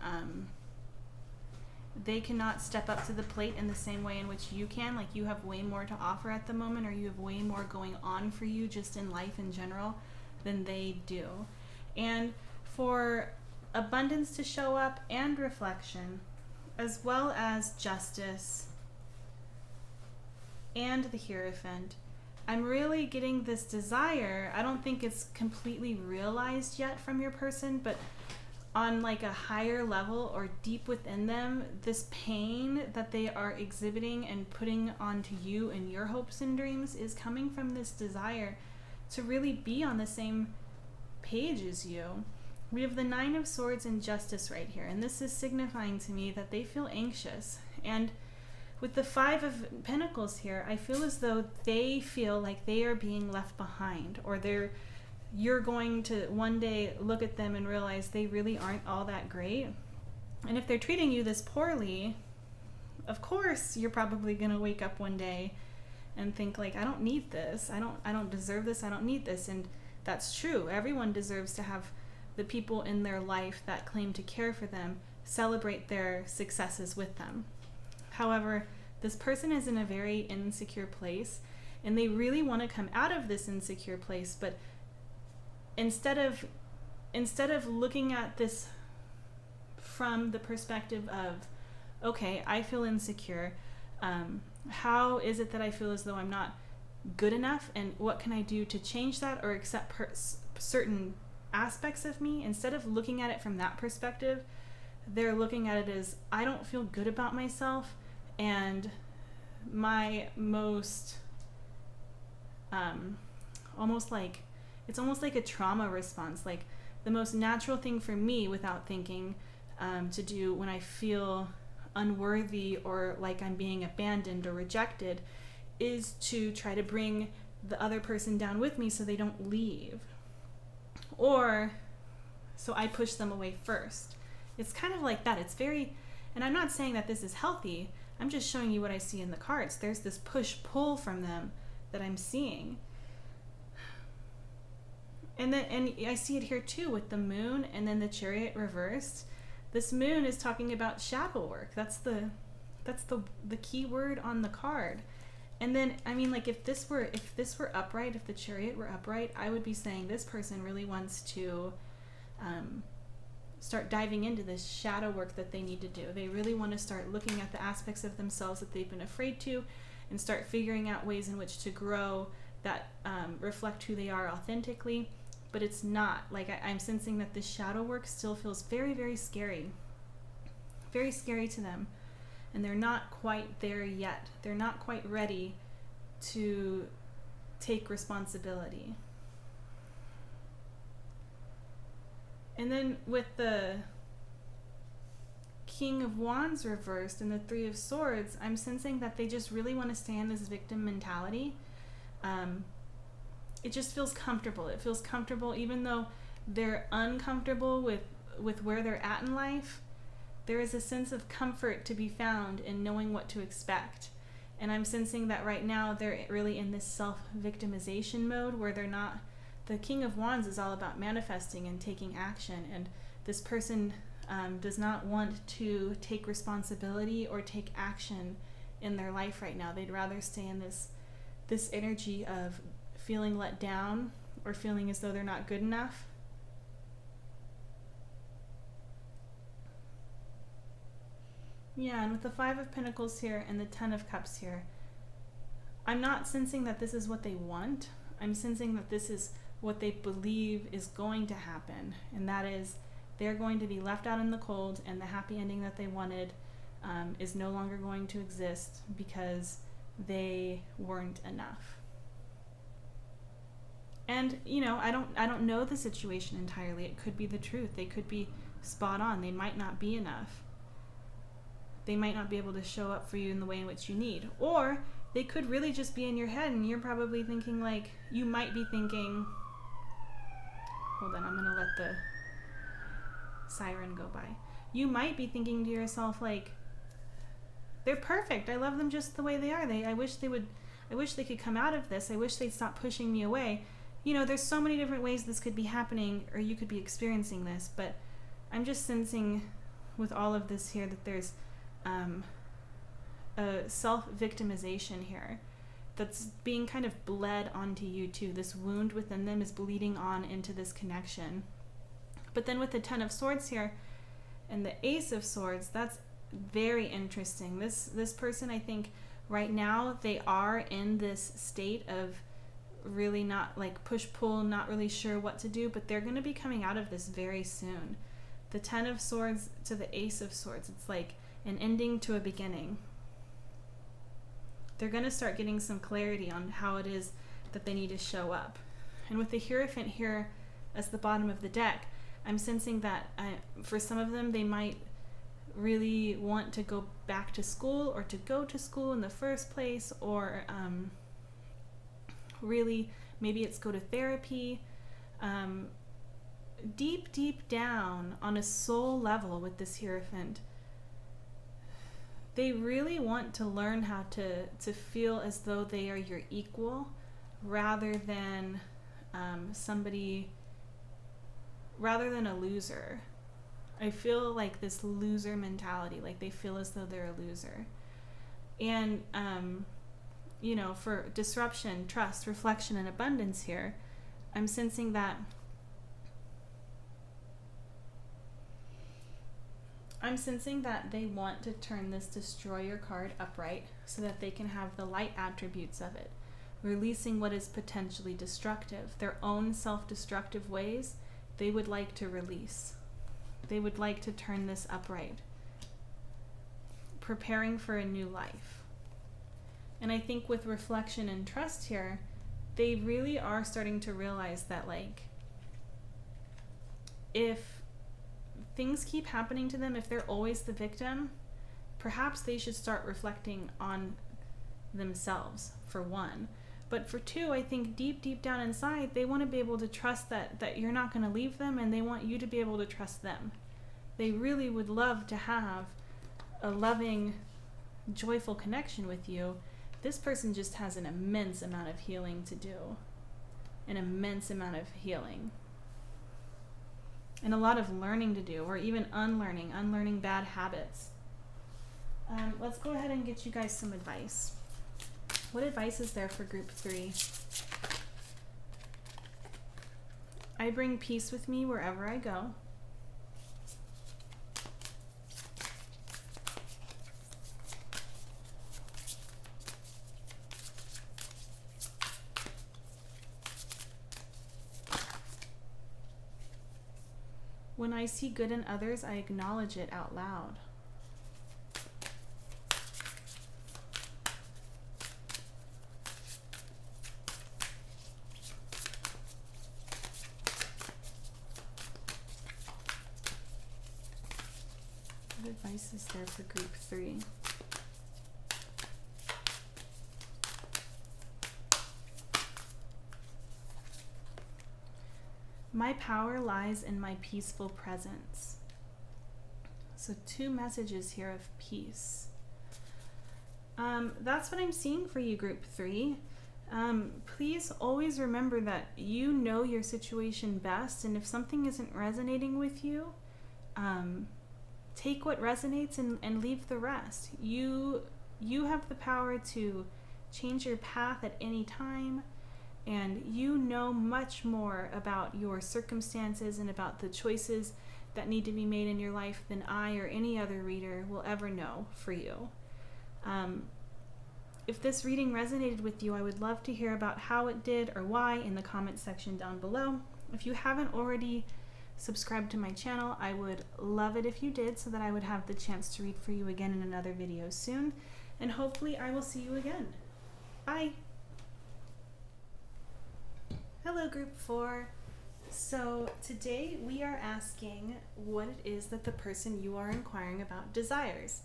step up to the plate in the same way in which you can. Like, you have way more to offer at the moment, or you have way more going on for you just in life in general than they do. And for abundance to show up, and reflection, as well as justice and the Hierophant, I'm really getting this desire. I don't think it's completely realized yet from your person, but on like a higher level or deep within them, this pain that they are exhibiting and putting onto you and your hopes and dreams is coming from this desire to really be on the same page as you. We have the Nine of Swords and Justice right here, and this is signifying to me that they feel anxious. And with the Five of Pentacles here, I feel as though they feel like they are being left behind, or you're going to one day look at them and realize they really aren't all that great. And if they're treating you this poorly, of course you're probably going to wake up one day and think like, I don't need this. I don't deserve this. I don't need this. And that's true. Everyone deserves to have the people in their life that claim to care for them celebrate their successes with them. However, this person is in a very insecure place, and they really want to come out of this insecure place, but instead of looking at this from the perspective of, okay, I feel insecure, how is it that I feel as though I'm not good enough, and what can I do to change that or accept certain aspects of me? Instead of looking at it from that perspective, they're looking at it as, I don't feel good about myself, and my most almost like a trauma response, like the most natural thing for me without thinking to do when I feel unworthy or like I'm being abandoned or rejected is to try to bring the other person down with me so they don't leave, or so I push them away first. It's kind of like that. It's very, and I'm not saying that this is healthy, I'm just showing you what I see in the cards. There's this push-pull from them that I'm seeing. And I see it here too with the Moon and then the Chariot reversed. This Moon is talking about shadow work. That's the key word on the card. And then, I mean, like, if this were upright, if the Chariot were upright, I would be saying this person really wants to start diving into this shadow work that they need to do. They really want to start looking at the aspects of themselves that they've been afraid to, and start figuring out ways in which to grow that reflect who they are authentically. But it's not, like, I'm sensing that this shadow work still feels very, very scary. Very scary to them. And they're not quite there yet. They're not quite ready to take responsibility. And then with the King of Wands reversed and the Three of Swords, I'm sensing that they just really want to stay in this victim mentality. It just feels comfortable. It feels comfortable even though they're uncomfortable with where they're at in life. There is a sense of comfort to be found in knowing what to expect. And I'm sensing that right now they're really in this self-victimization mode where they're not. The King of Wands is all about manifesting and taking action, and this person does not want to take responsibility or take action in their life right now. They'd rather stay in this energy of feeling let down or feeling as though they're not good enough. Yeah, and with the Five of Pentacles here and the Ten of Cups here, I'm not sensing that this is what they want. I'm sensing that this is what they believe is going to happen, and that is they're going to be left out in the cold, and the happy ending that they wanted is no longer going to exist because they weren't enough. And I don't know the situation entirely. It could be the truth. They could be spot on. They might not be enough. They might not be able to show up for you in the way in which you need. Or they could really just be in your head, and you're probably thinking, like, you might be thinking, hold on, I'm going to let the siren go by. You might be thinking to yourself, like, they're perfect. I love them just the way they are. I wish they could come out of this. I wish they'd stop pushing me away. There's so many different ways this could be happening, or you could be experiencing this, but I'm just sensing with all of this here that there's a self-victimization here that's being kind of bled onto you too. This wound within them is bleeding on into this connection. But then with the Ten of Swords here and the Ace of Swords, that's very interesting. This person, I think right now they are in this state of really not, like, push-pull, not really sure what to do, but they're going to be coming out of this very soon. The Ten of Swords to the Ace of Swords, it's like an ending to a beginning. They're going to start getting some clarity on how it is that they need to show up. And with the Hierophant here as the bottom of the deck, I'm sensing that for some of them, they might really want to go back to school, or to go to school in the first place, or really maybe it's go to therapy. Deep down on a soul level with this Hierophant, they really want to learn how to feel as though they are your equal, rather than a loser. I feel like this loser mentality, like they feel as though they're a loser. And for disruption, trust, reflection, and abundance here, I'm sensing that they want to turn this Destroyer card upright so that they can have the light attributes of it, releasing what is potentially destructive. Their own self-destructive ways, they would like to release. They would like to turn this upright, preparing for a new life. And I think with reflection and trust here, they really are starting to realize that, like, if things keep happening to them, if they're always the victim, perhaps they should start reflecting on themselves, for one. But for two, I think deep down inside, they want to be able to trust that you're not going to leave them, and they want you to be able to trust them. They really would love to have a loving, joyful connection with you. This person just has an immense amount of healing to do. An immense amount of healing. And a lot of learning to do, or even unlearning bad habits. Let's go ahead and get you guys some advice. What advice is there for group 3? I bring peace with me wherever I go. When I see good in others, I acknowledge it out loud. What advice is there for group 3? My power lies in my peaceful presence. So 2 messages here of peace. That's what I'm seeing for you, group 3. Please always remember that you know your situation best, and if something isn't resonating with you, take what resonates and leave the rest. You have the power to change your path at any time, and you know much more about your circumstances and about the choices that need to be made in your life than I or any other reader will ever know for you. If this reading resonated with you, I would love to hear about how it did or why in the comment section down below. If you haven't already subscribed to my channel, I would love it if you did, so that I would have the chance to read for you again in another video soon. And hopefully I will see you again. Bye! Hello, group 4. So today we are asking what it is that the person you are inquiring about desires.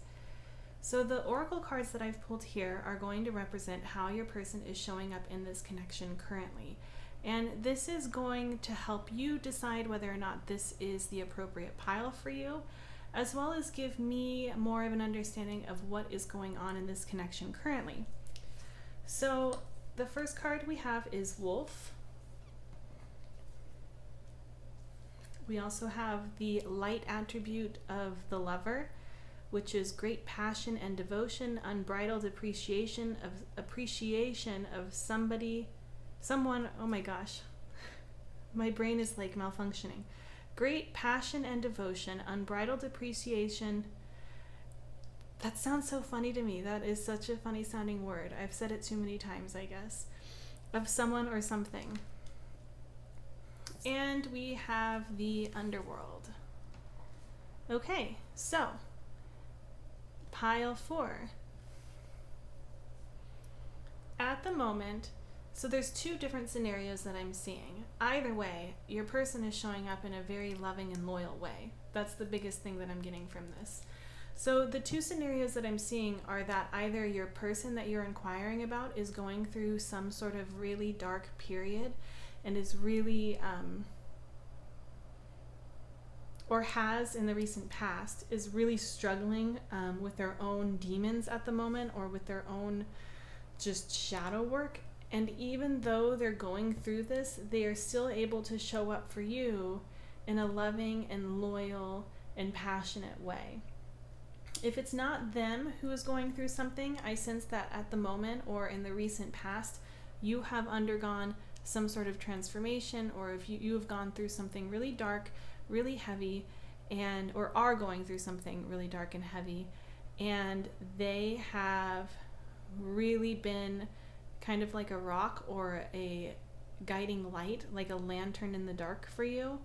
So the oracle cards that I've pulled here are going to represent how your person is showing up in this connection currently. And this is going to help you decide whether or not this is the appropriate pile for you, as well as give me more of an understanding of what is going on in this connection currently. So the first card we have is Wolf. We also have the light attribute of the Lover, which is great passion and devotion, unbridled appreciation of someone, oh my gosh, my brain is like malfunctioning. Great passion and devotion, unbridled appreciation. That sounds so funny to me. That is such a funny sounding word. I've said it too many times, I guess. Of someone or something. And we have the underworld. Okay, so pile 4. At the moment, so there's 2 different scenarios that I'm seeing. Either way, your person is showing up in a very loving and loyal way. That's the biggest thing that I'm getting from this. So the 2 scenarios that I'm seeing are that either your person that you're inquiring about is going through some sort of really dark period and is really, or has in the recent past, is really struggling with their own demons at the moment, or with their own just shadow work. And even though they're going through this, they are still able to show up for you in a loving and loyal and passionate way. If it's not them who is going through something, I sense that at the moment or in the recent past, you have undergone some sort of transformation, or if you have gone through something really dark, really heavy, and or are going through something really dark and heavy, and they have really been kind of like a rock or a guiding light, like a lantern in the dark for you.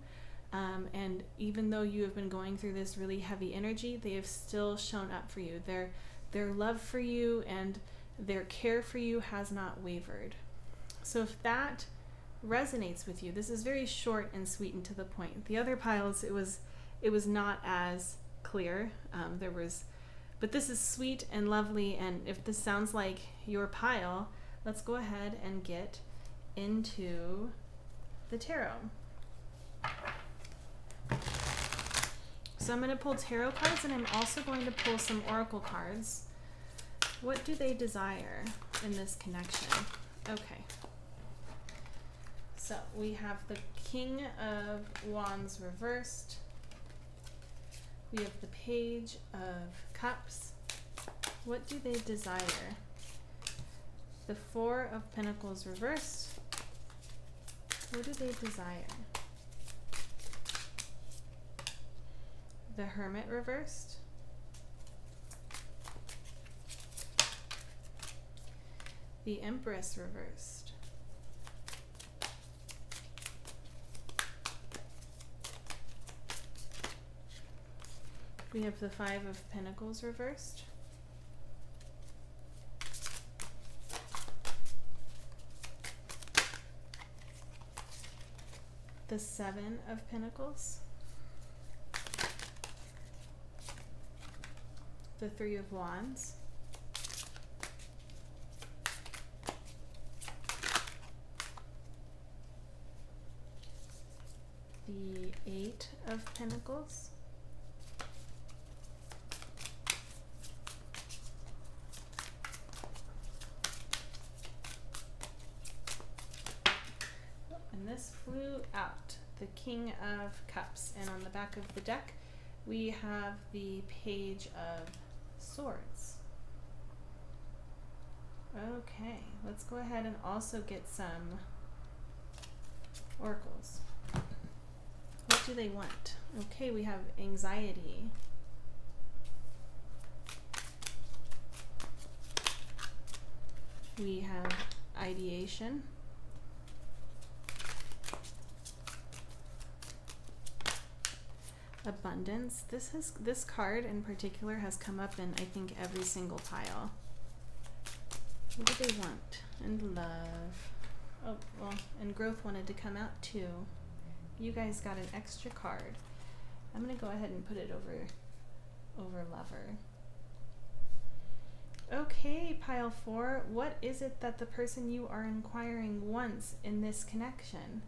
And even though you have been going through this really heavy energy, they have still shown up for you. Their love for you and their care for you has not wavered. So if that resonates with you, this is very short and sweet and to the point. The other piles, it was not as clear. But this is sweet and lovely, and if this sounds like your pile, let's go ahead and get into the tarot. So I'm going to pull tarot cards, and I'm also going to pull some oracle cards. What do they desire in this connection? Okay. So we have the King of Wands reversed. We have the Page of Cups. What do they desire? The Four of Pentacles reversed. What do they desire? The Hermit reversed. The Empress reversed. We have the Five of Pentacles reversed. The Seven of Pentacles. The Three of Wands. The Eight of Pentacles. just flew out. The King of Cups. And on the back of the deck, we have the Page of Swords. Okay, let's go ahead and also get some oracles. What do they want? Okay, we have anxiety. We have ideation. Abundance. This card in particular has come up in, I think, every single pile. What do they want? And love. Oh, well, and growth wanted to come out too. You guys got an extra card. I'm going to go ahead and put it over lover. Okay, pile 4. What is it that the person you are inquiring wants in this connection?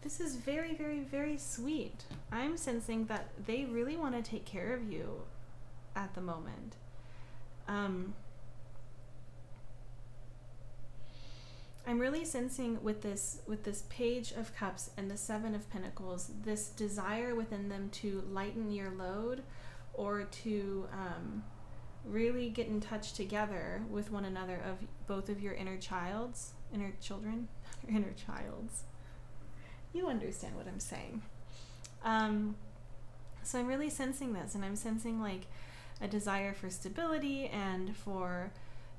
This is very, very, very sweet. I'm sensing that they really want to take care of you at the moment. I'm really sensing with this Page of Cups and the Seven of Pentacles, this desire within them to lighten your load, or to really get in touch together with one another, of both of your inner children. You understand what I'm saying. So I'm really sensing this, and I'm sensing like a desire for stability and for,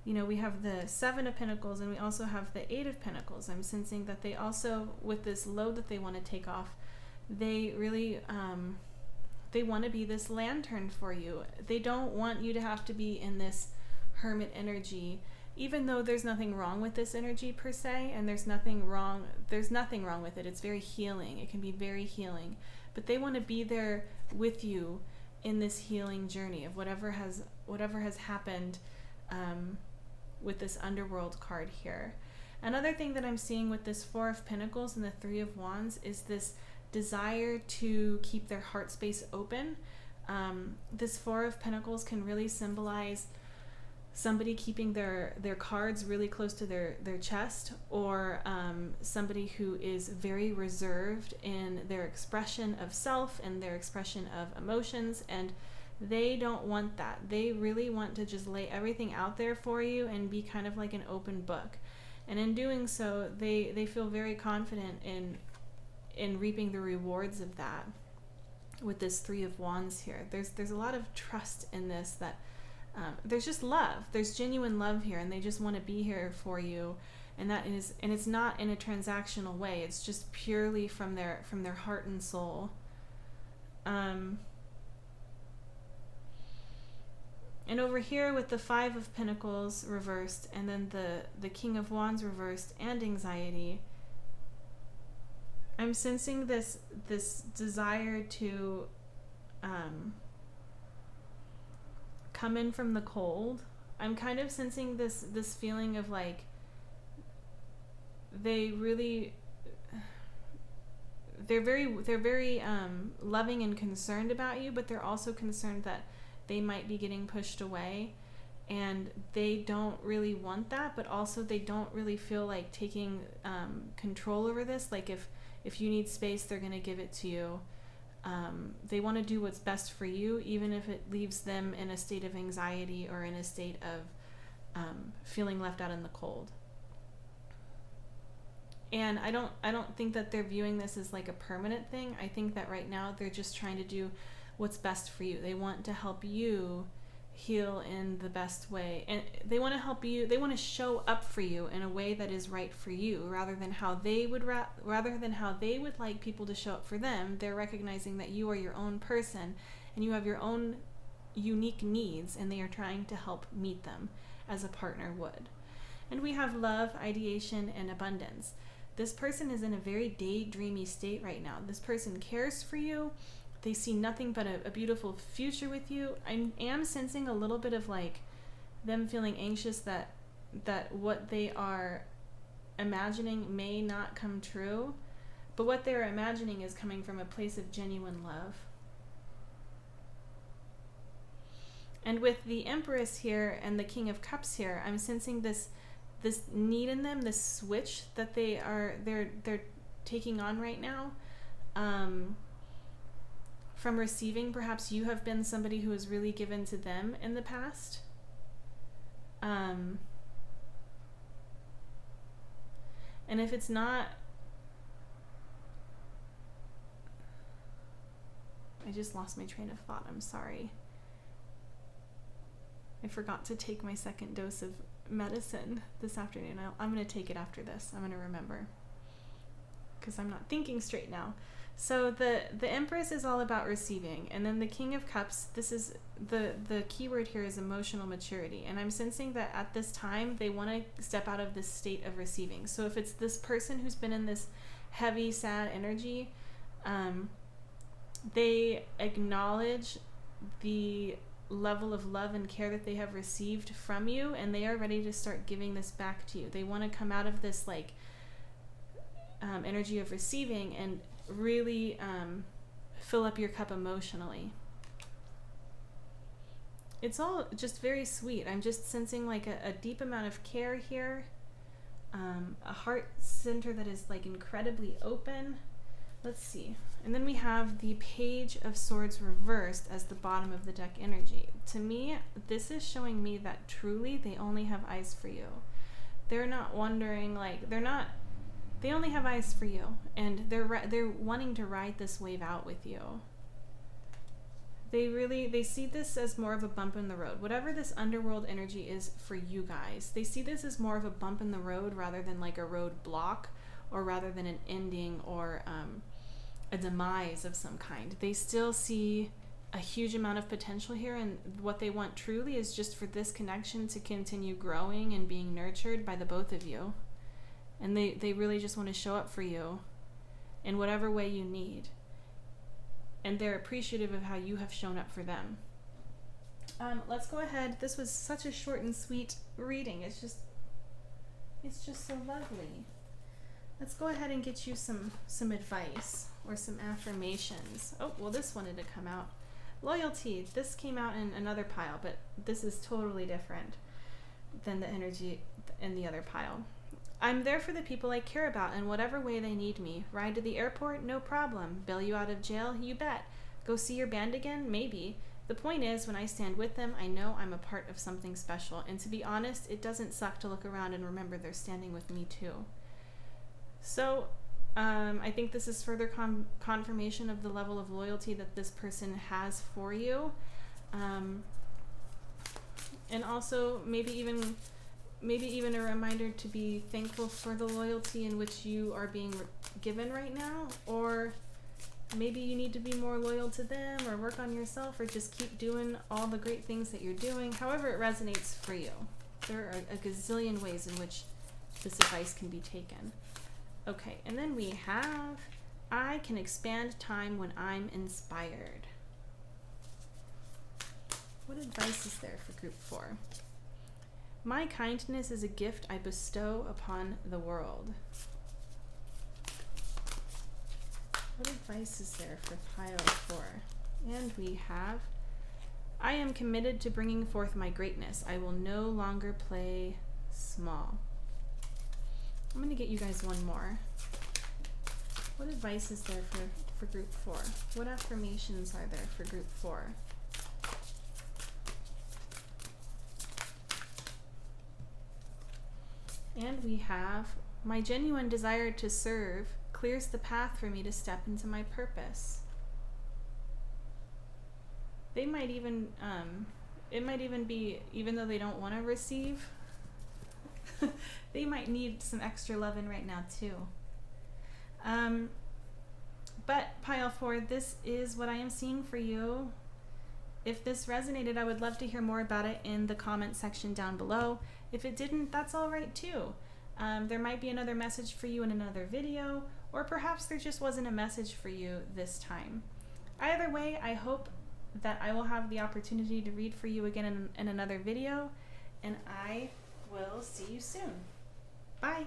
we have the Seven of Pentacles and we also have the Eight of Pentacles. I'm sensing that they also, with this load that they want to take off, they really, they want to be this lantern for you. They don't want you to have to be in this hermit energy, even though there's nothing wrong with this energy per se, and there's nothing wrong with it. It's very healing. It can be very healing. But they want to be there with you in this healing journey of whatever has happened with this underworld card here. Another thing that I'm seeing with this Four of Pentacles and the Three of Wands is this desire to keep their heart space open. This Four of Pentacles can really symbolize somebody keeping their cards really close to their chest, or somebody who is very reserved in their expression of self and their expression of emotions, and they don't want that. They really want to just lay everything out there for you and be kind of like an open book. And in doing so, they feel very confident in reaping the rewards of that. With this Three of Wands here, there's a lot of trust in this, that there's just love. There's genuine love here, and they just want to be here for you. And it's not in a transactional way. It's just purely from their heart and soul. And over here with the Five of Pentacles reversed, and then the King of Wands reversed, and anxiety, I'm sensing this desire to come in from the cold. I'm kind of sensing this feeling of like they're very loving and concerned about you, but they're also concerned that they might be getting pushed away, and they don't really want that, but also they don't really feel like taking control over this. Like if you need space, they're going to give it to you. They want to do what's best for you, even if it leaves them in a state of anxiety or in a state of feeling left out in the cold. And I don't think that they're viewing this as like a permanent thing. I think that right now they're just trying to do what's best for you. They want to help you heal in the best way, and they want to help you. They want to show up for you in a way that is right for you, rather than how they would like people to show up for them. They're recognizing that you are your own person and you have your own unique needs, and they are trying to help meet them as a partner would. And we have love, ideation, and abundance. This person is in a very daydreamy state right now. This person cares for you. They see nothing but a beautiful future with you. I am sensing a little bit of like them feeling anxious that what they are imagining may not come true, but what they're imagining is coming from a place of genuine love. And with the Empress here and the King of Cups here, I'm sensing this need in them, this switch that they're taking on right now. From receiving, perhaps you have been somebody who has really given to them in the past. And if it's not, I just lost my train of thought. I'm sorry. I forgot to take my second dose of medicine this afternoon. I'm going to take it after this. I'm going to remember, because I'm not thinking straight now. So the Empress is all about receiving, and then the King of Cups, this is the key word here is emotional maturity, and I'm sensing that at this time they want to step out of this state of receiving. So if it's this person who's been in this heavy, sad energy, they acknowledge the level of love and care that they have received from you, and they are ready to start giving this back to you. They want to come out of this like energy of receiving and really fill up your cup emotionally. It's all just very sweet. I'm just sensing like a deep amount of care here, a heart center that is like incredibly open. Let's see. And then we have the Page of Swords reversed as the bottom of the deck energy. To me, this is showing me that truly they only have eyes for you. They're not wondering, like, they only have eyes for you, and they're wanting to ride this wave out with you. They see this as more of a bump in the road. Whatever this underworld energy is for you guys, they see this as more of a bump in the road rather than like a road block, or rather than an ending or a demise of some kind. They still see a huge amount of potential here, and what they want truly is just for this connection to continue growing and being nurtured by the both of you. And they really just want to show up for you in whatever way you need. And they're appreciative of how you have shown up for them. Let's go ahead. This was such a short and sweet reading. It's just so lovely. Let's go ahead and get you some advice or some affirmations. Oh, well, this wanted to come out. Loyalty. This came out in another pile, but this is totally different than the energy in the other pile. I'm there for the people I care about in whatever way they need me. Ride to the airport? No problem. Bail you out of jail? You bet. Go see your band again? Maybe. The point is, when I stand with them, I know I'm a part of something special. And to be honest, it doesn't suck to look around and remember they're standing with me too. So, I think this is further confirmation of the level of loyalty that this person has for you. And also maybe even a reminder to be thankful for the loyalty in which you are being given right now, or maybe you need to be more loyal to them, or work on yourself, or just keep doing all the great things that you're doing, however it resonates for you. There are a gazillion ways in which this advice can be taken. Okay, and then we have, I can expand time when I'm inspired. What advice is there for group 4? My kindness is a gift I bestow upon the world. What advice is there for pile 4? And we have, I am committed to bringing forth my greatness. I will no longer play small. I'm going to get you guys one more. What advice is there for group 4? What affirmations are there for group 4? And we have, my genuine desire to serve clears the path for me to step into my purpose. They might even, it might even be, even though they don't want to receive, they might need some extra loving right now too. But pile 4, this is what I am seeing for you. If this resonated, I would love to hear more about it in the comment section down below. If it didn't, that's all right too. There might be another message for you in another video, or perhaps there just wasn't a message for you this time. Either way, I hope that I will have the opportunity to read for you again in another video, and I will see you soon. Bye.